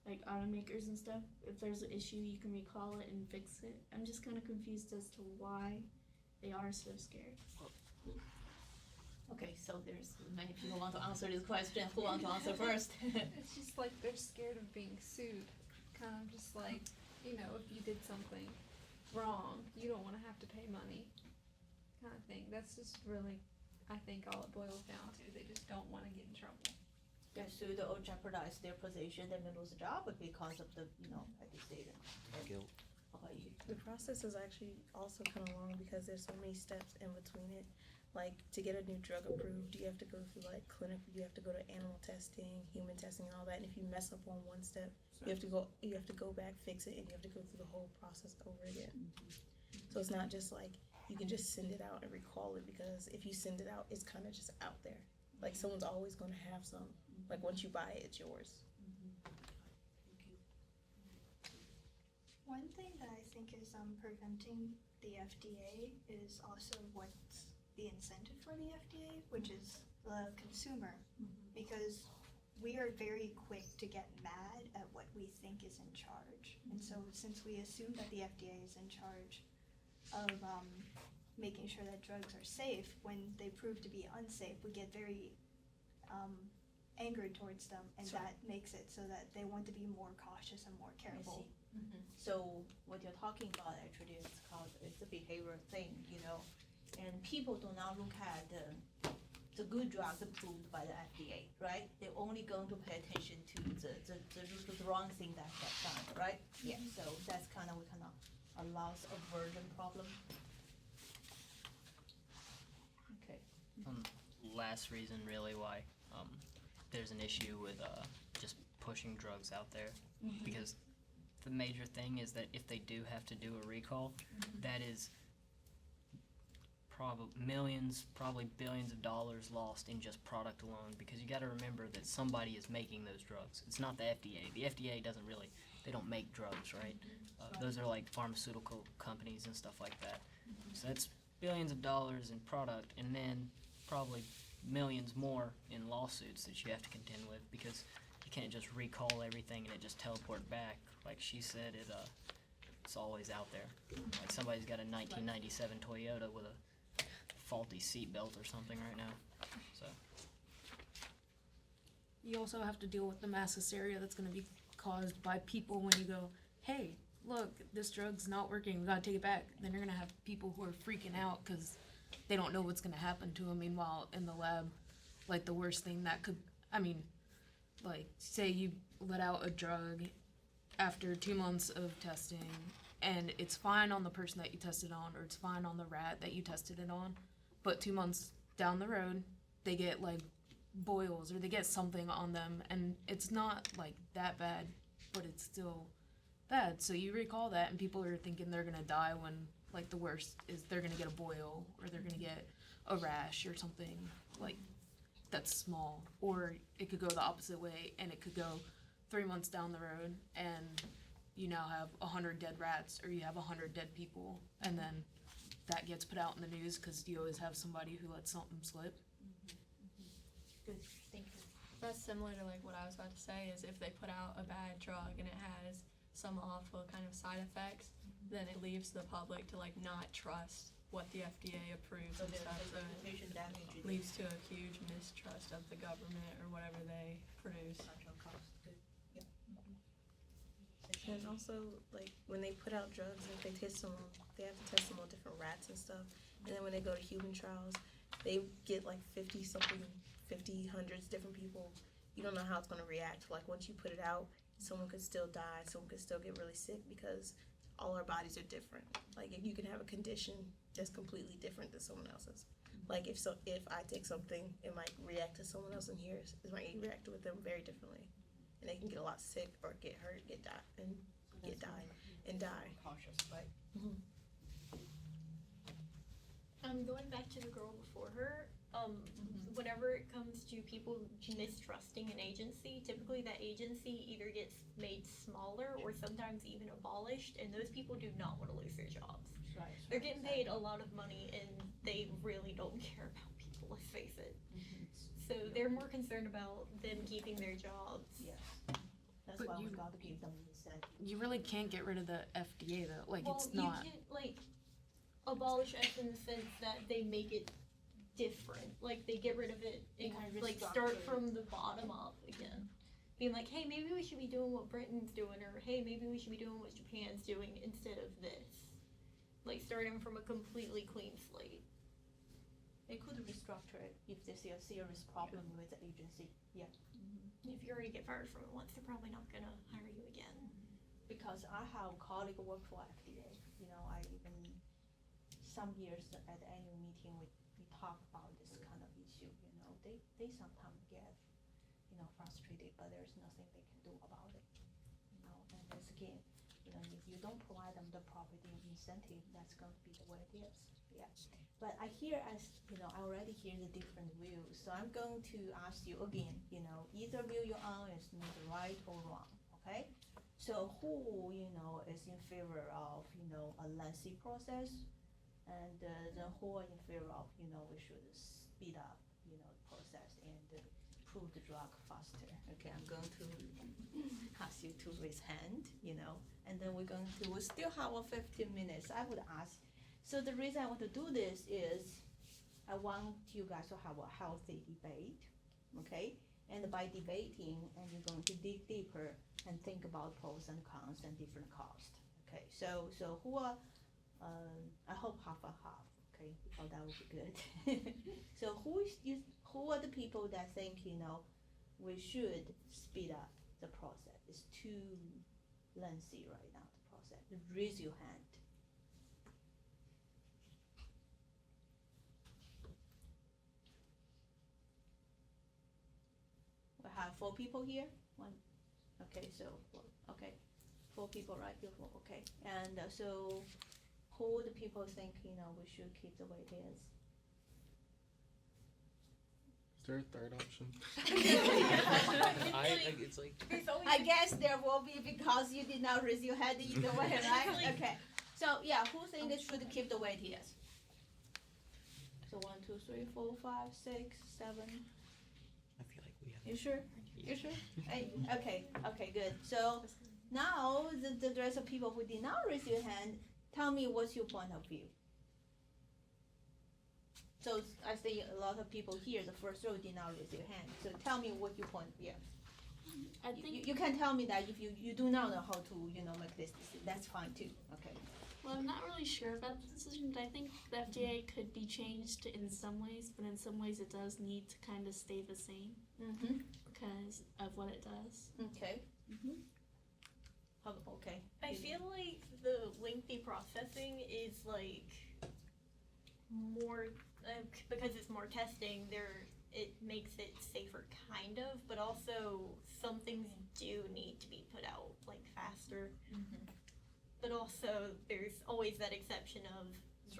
like automakers and stuff. If there's an issue, you can recall it and fix it. I'm just kind of confused as to why they are so scared. Okay, so there's many people want to answer this question. Who want to answer first? It's just like they're scared of being sued. Kind of just like, if you did something wrong, you don't want to have to pay money. Kind of thing. That's just really, I think, all it boils down to. They just don't want to get in trouble. Get sued or jeopardize their position, they may lose a job because of the, a decision. Guilt. How about you? The process is actually also kind of long because there's so many steps in between it. Like, to get a new drug approved, you have to go through clinical, you have to go to animal testing, human testing, and all that. And if you mess up on one step, you have to go back, fix it, and you have to go through the whole process over again. So it's not just you can just send it out and recall it, because if you send it out, it's kind of just out there. Someone's always going to have some. Once you buy it, it's yours. One thing that I think is preventing the FDA is also what's the incentive for the FDA, which is the consumer, because we are very quick to get mad at what we think is in charge. And so since we assume that the FDA is in charge of making sure that drugs are safe, when they prove to be unsafe, we get very angered towards them, and that makes it so that they want to be more cautious and more careful. So what you're talking about actually is it's a behavior thing, and people do not look at the good drugs approved by the FDA, right? They're only going to pay attention to the wrong thing that gets done, right? Yeah, so that's kind of a loss aversion problem. Okay. Last reason really why there's an issue with just pushing drugs out there, because the major thing is that if they do have to do a recall, that is probably billions of dollars lost in just product alone, because you got to remember that somebody is making those drugs. It's not the FDA. The FDA they don't make drugs, right? Those are pharmaceutical companies and stuff like that. So that's billions of dollars in product, and then probably millions more in lawsuits that you have to contend with, because you can't just recall everything and it just teleport back. Like she said, it's always out there. Somebody's got a 1997 Toyota with a faulty seatbelt or something right now. So You also have to deal with the mass hysteria that's going to be caused by people when you go, hey, look, this drug's not working, we gotta take it back. Then you're gonna have people who are freaking out because they don't know what's gonna happen to them. Meanwhile, in the lab, the worst thing that could, say you let out a drug after 2 months of testing, and it's fine on the person that you tested on, or it's fine on the rat that you tested it on, but 2 months down the road, they get boils, or they get something on them, and it's not that bad, but it's still bad. So you recall that, and people are thinking they're gonna die when, like, the worst is they're gonna get a boil or they're gonna get a rash or something like that's small. Or it could go the opposite way, and it could go 3 months down the road, and you now have 100 dead rats, or you have 100 dead people, and then that gets put out in the news because you always have somebody who lets something slip. Good, thank you. That's similar to like what I was about to say is if they put out a bad drug and it has some awful kind of side effects, then it leaves the public to like not trust what the FDA approves and stuff. So Reputation damage. it leads to a huge mistrust of the government or whatever they produce. And also, like, when they put out drugs, if they test them, they have to test them on different rats and stuff. And then when they go to human trials, they get like 50 something, 50, hundreds different people. You don't know how it's going to react. Like, once you put it out, someone could still die, someone could still get really sick because all our bodies are different. Like, if you can have a condition that's completely different than someone else's. Like, if I take something, it might react to someone else in here. It might react with them very differently. And they can get a lot sick or get hurt, die. Cautious, right? Going back to the girl before her, whenever it comes to people mistrusting an agency, typically that agency either gets made smaller or sometimes even abolished, and those people do not want to lose their jobs. Right. They're getting paid a lot of money and they really don't care about people, let's face it. So they're more concerned about them keeping their jobs. Yes. That's But why we you- gotta give them incentive. You really can't get rid of the FDA though. Like, Well, it's not. you can't, like, abolish us in the sense that they make it different. Like, they get rid of it and Kind of like start restructure. from the bottom up again. Being like, hey, maybe we should be doing what Britain's doing, or hey, maybe we should be doing what Japan's doing instead of this. Like, starting from a completely clean slate. They could restructure it if they see a serious problem with the agency. Yeah. If you already get fired from it once, they're probably not gonna hire you again. Because I have a colleague who work for FDA. You know, I even some years at the annual meeting we talk about this kind of issue. You know, they sometimes get frustrated, but there's nothing they can do about it. You know, and that's again, if you don't provide them the proper incentive, that's going to be the way it is. Yeah. But I already hear the different views. So I'm going to ask you again. Either view you're on is neither right or wrong. Okay. So who is in favor of a lengthy process, and then who are in favor of we should speed up the process and prove the drug faster. Okay, I'm going to ask you to raise hand. And then we still have 15 minutes. I would ask. So the reason I want to do this is I want you guys to have a healthy debate. Okay. And by debating, and you're going to dig deeper and think about pros and cons and different costs. Okay, so who are, I hope half and half. Okay, oh, that would be good. So who are the people that think we should speed up the process? It's too lengthy right now. The process. Raise your hand. We have 4 people here. One. Okay, so 4. Okay, 4 people, right? Beautiful. Okay, and so who the people think we should keep the way it is? Is there a third option? It's like I guess there will be because you did not raise your hand either way, right? Okay. So yeah, who think it should keep the way it is? So 1, 2, 3, 4, 5, 6, 7. I feel like we have. You sure? You sure? Okay, good. So now the rest of people who did not raise your hand, tell me what's your point of view. So I see a lot of people here, the first row did not raise your hand. So tell me what your point of view. I think. You can tell me that if you do not know how to make this decision, that's fine too. Okay. Well, I'm not really sure about the decision, but I think the FDA could be changed in some ways, but in some ways it does need to kind of stay the same because of what it does. Okay. Okay. I feel like the lengthy processing is like more because it's more testing. it makes it safer, kind of, but also some things do need to be put out like faster. But also, there's always that exception of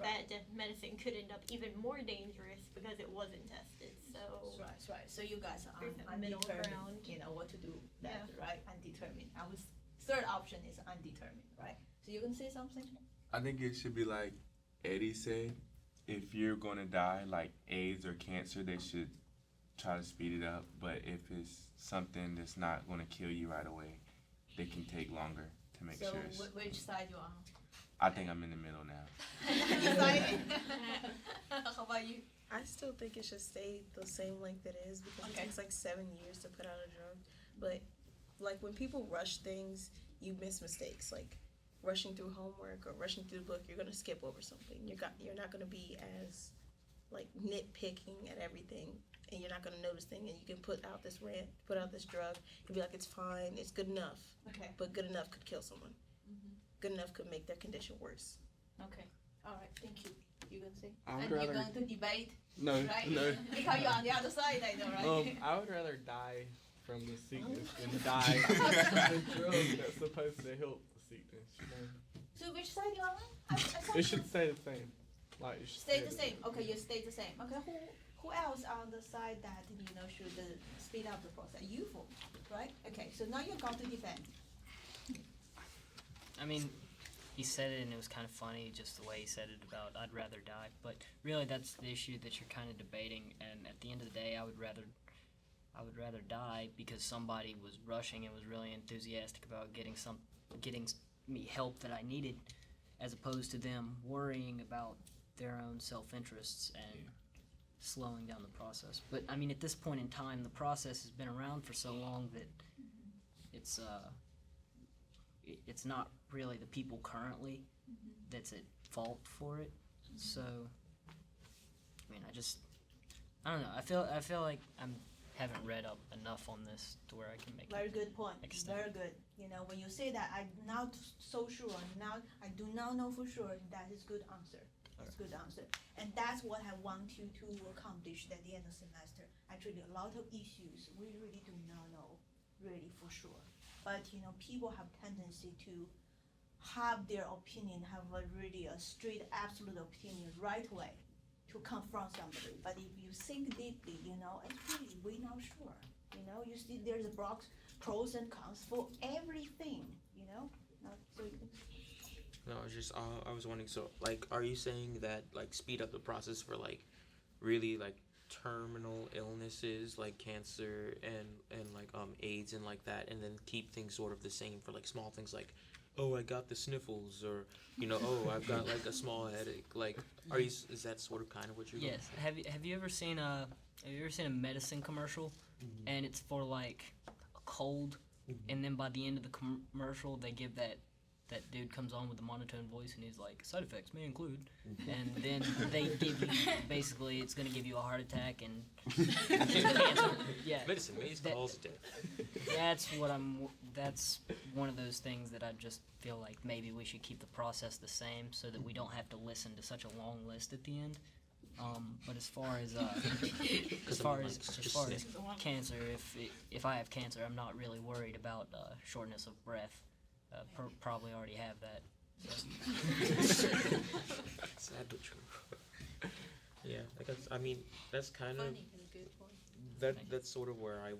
that medicine could end up even more dangerous because it wasn't tested. So That's right. So you guys are there's a middle undetermined, ground. you know, what to do next, right? Undetermined. Our third option is undetermined, right? So you can say something? I think it should be like Eddie said. If you're gonna die, like AIDS or cancer, they should try to speed it up. But if it's something that's not gonna kill you right away, they can take longer to make So sure. It's, which side you on? I think I'm in the middle now. Decided? How about you? I still think it should stay the same length it is because Okay. it takes like 7 years to put out a drug. But like when people rush things, you miss mistakes. Like rushing through homework or rushing through the book, you're gonna skip over something. You're not gonna be as like nitpicking at everything, and you're not gonna notice things. And you can put out this drug, and be like, it's fine, it's good enough. Okay. But good enough could kill someone. Good enough could make their condition worse. Okay. All right. Thank you. You gonna say? I would And you're rather going to debate, no right? no. Because you're on the other side, I know, right? I would rather die from the sickness than die from the drug that's supposed to help the sickness. You know? So which side you on? I thought It should stay the same. Like it should stay the same. Okay, you stay the same. Okay, who else on the side that should speed up the process? You for right? Okay, so now you're going to defend. I mean, he said it and it was kind of funny just the way he said it about I'd rather die. But really, that's the issue that you're kind of debating. And at the end of the day, I would rather die because somebody was rushing and was really enthusiastic about getting me help that I needed, as opposed to them worrying about their own self-interests and slowing down the process. But I mean, at this point in time, the process has been around for so long that it's not really the people currently that's at fault for it. So, I mean, I don't know. I feel like I haven't read up enough on this to where I can make Very good point. Extent. Very good. When you say that, I'm not so sure. Now I do not know for sure. That is good answer. That's good answer. And that's what I want you to accomplish at the end of semester. Actually, a lot of issues we really do not know, really for sure. But people have tendency to have their opinion, have a straight, absolute opinion right away to confront somebody. But if you think deeply, it's really we're not sure. You see, there's a box pros and cons for everything. So you can. No, I was wondering. So, like, are you saying that like speed up the process for like really like terminal illnesses like cancer and like AIDS and like that, and then keep things sort of the same for like small things like, oh, I got the sniffles, or oh, I've got like a small headache. Like, is that sort of kind of what you're going Yes. Have you ever seen a medicine commercial, and it's for like a cold, and then by the end of the commercial they give that dude comes on with a monotone voice and he's like, side effects may include, and then they give you, basically it's going to give you a heart attack and cancer. Yeah. Medicine may cause death. That's one of those things that I just feel like maybe we should keep the process the same so that we don't have to listen to such a long list at the end. But as far as cancer, if I have cancer, I'm not really worried about shortness of breath. Probably already have that. So. Sad but true. Yeah, I mean that's kind of Funny is a good point. that's sort of where I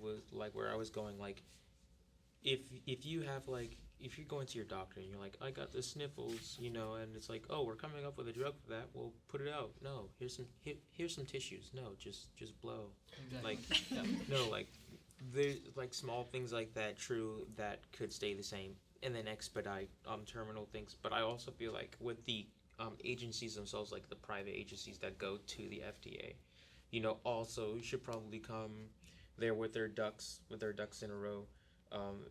was going. Like, if you have like if you're going to your doctor and you're like, I got the sniffles, and it's like, oh, we're coming up with a drug for that. Well, put it out. No, here's some tissues. No, just blow. Exactly. Like, no, like there's like small things like that. True, that could stay the same, and then expedite terminal things. But I also feel like with the agencies themselves, like the private agencies that go to the FDA, also should probably come there with their ducks in a row,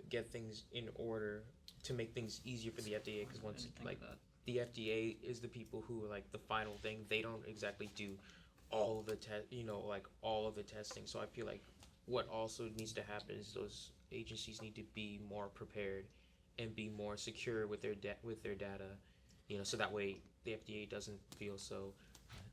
get things in order to make things easier for the FDA. Because once the FDA is the people who are like the final thing, they don't exactly do all of the all of the testing. So I feel like what also needs to happen is those agencies need to be more prepared and be more secure with their data, so that way the FDA doesn't feel so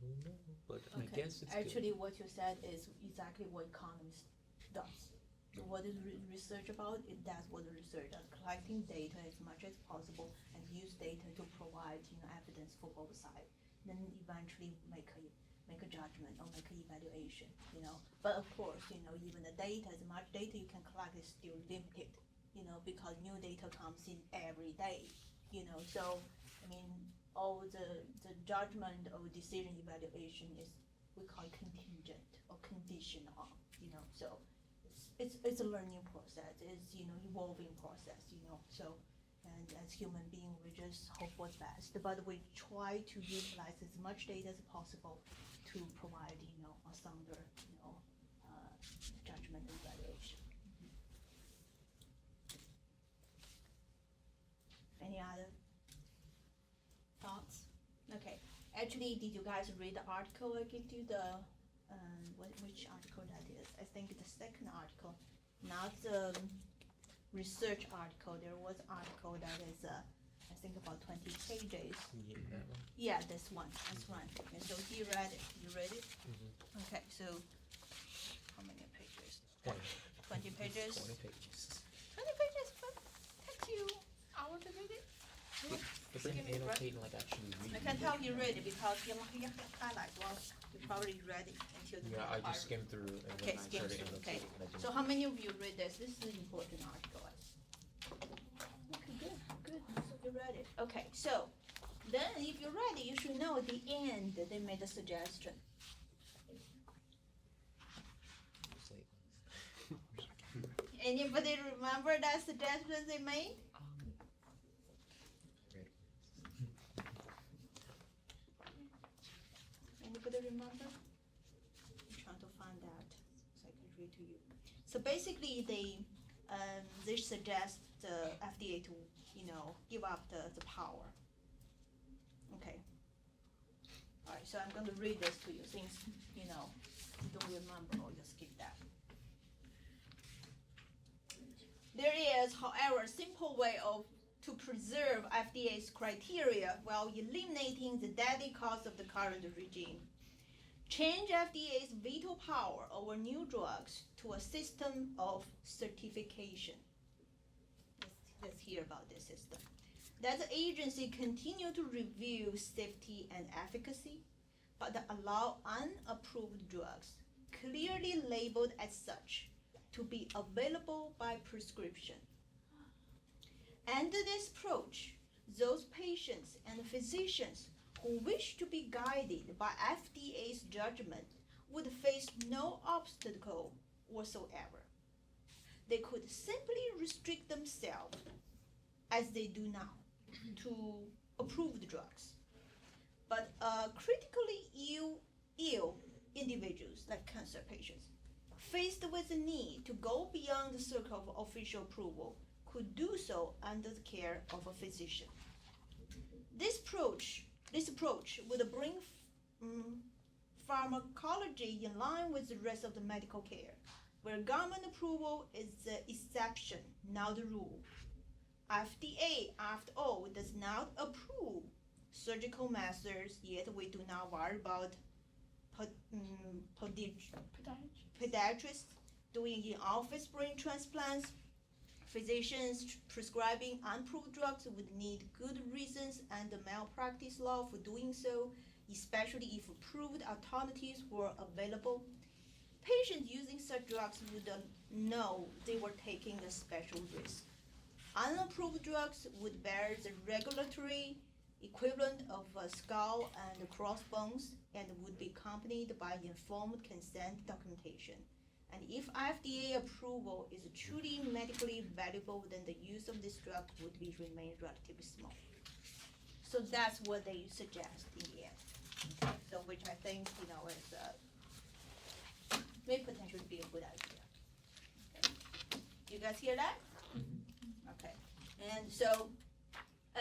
don't know, but I Okay. guess it's Actually, what you said is exactly what economists does. So what is research about? That's what the research does, collecting data as much as possible and use data to provide, evidence for both sides. Then eventually make a judgment or make an evaluation, But of course, even the data, as much data you can collect is still limited, because new data comes in every day, So, all the judgment or decision evaluation is, we call it contingent or conditional, So it's a learning process. It's evolving process. So, and as human beings, we just hope for the best, but we try to utilize as much data as possible to provide a sounder judgment and evaluation. Any other thoughts? Okay. Actually, did you guys read the article I gave you? Which article that is? I think the second article, not the research article. There was an article that is, I think about 20 pages. Yeah, that one. Yeah, this one. That's one. And so he read it. You read it? Mm-hmm. Okay. So how many pages? 20. 20 pages. 20 pages. 20 pages. But takes you hour to read it. But then Give me a break. annotate and like actually read. I can tell you read it because you highlight. Well, you probably read it until the Yeah, I part. just skimmed through and Okay, then I skim started through, okay. annotating. And I didn't. So how many of you read this? This is an important article. Okay, good. So you read it. Okay, so then if you read it, you should know at the end that they made a suggestion. It's like, Anybody remember that suggestion they made? read. Anybody remember? I'm trying to find that so I can read to you. So basically, they suggest the FDA to give up the power. Okay. All right. So I'm going to read this to you since you don't remember or you skip that. There is, however, a simple way to preserve FDA's criteria while eliminating the deadly cost of the current regime. Change FDA's veto power over new drugs to a system of certification. Let's hear about this system. That the agency continue to review safety and efficacy, but allow unapproved drugs, clearly labeled as such, to be available by prescription. Under this approach, those patients and physicians who wish to be guided by FDA's judgment would face no obstacle whatsoever. They could simply restrict themselves, as they do now, to approved drugs. But critically ill individuals, like cancer patients, faced with the need to go beyond the circle of official approval, could do so under the care of a physician. This approach would bring pharmacology in line with the rest of the medical care, where government approval is the exception, not the rule. FDA, after all, does not approve surgical methods, yet we do not worry about pediatrists doing in-office brain transplants. Physicians prescribing unapproved drugs would need good reasons and the malpractice law for doing so, especially if approved alternatives were available. Patients using such drugs would know they were taking a special risk. Unapproved drugs would bear the regulatory equivalent of a skull and crossbones and would be accompanied by informed consent documentation. And if FDA approval is truly medically valuable, then the use of this drug would remain relatively small. So that's what they suggest in the end. So which I think, is may potentially be a good idea. Okay. You guys hear that? Okay. And so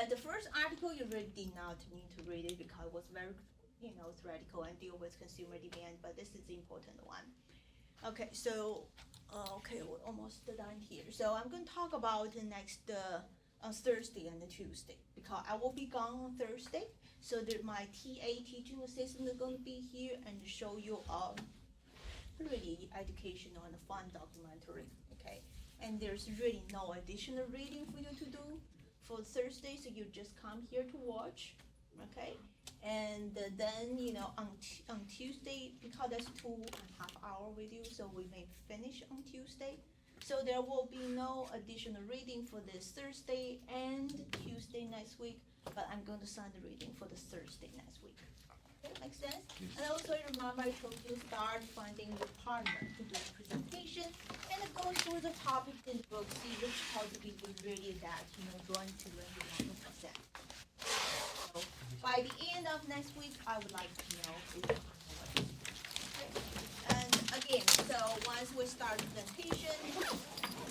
the first article you really did not need to read it because it was very, theoretical and deal with consumer demand, but this is the important one. Okay, so, we're almost done here. So I'm going to talk about the next on Thursday and Tuesday because I will be gone on Thursday. So that my TA teaching assistant is going to be here and show you really educational and fun documentary. Okay, and there's really no additional reading for you to do for Thursday, so you just come here to watch. Okay, and then on Tuesday, because that's 2.5 hours with you, so we may finish on Tuesday. So there will be no additional reading for this Thursday and Tuesday next week, but I'm going to send the reading for the Thursday next week. Okay, make sense? And also remember, I told you start finding your partner to do the presentation and go through the topic in the book, see which topic you really that drawn to when you want to present. So by the end of next week, I would like to know if you okay. And again, so once we start the presentation,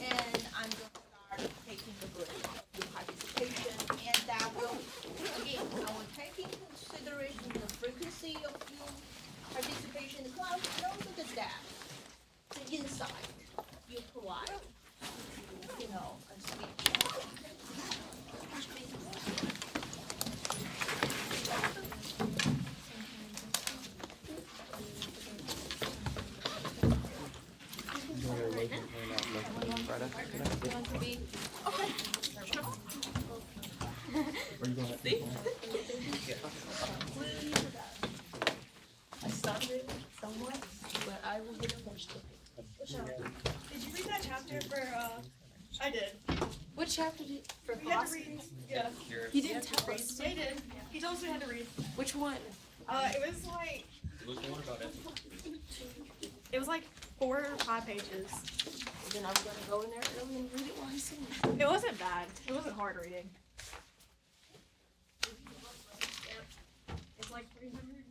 and I'm going to start taking the good your participation, and that will, again, I will take into consideration the frequency of your participation in the class, and also the depth, the insight you provide, a speech. I started somewhat, but I will get it finished. Did you read that chapter for, I did. What chapter did for We had to read, yeah. He didn't tell us. Yeah, he did. He told us we had to read. Which one? It was like, it was like 4 or 5 pages. Then I'm gonna go in there early and read it while he's sitting. It wasn't bad. It wasn't hard reading. It's like 300.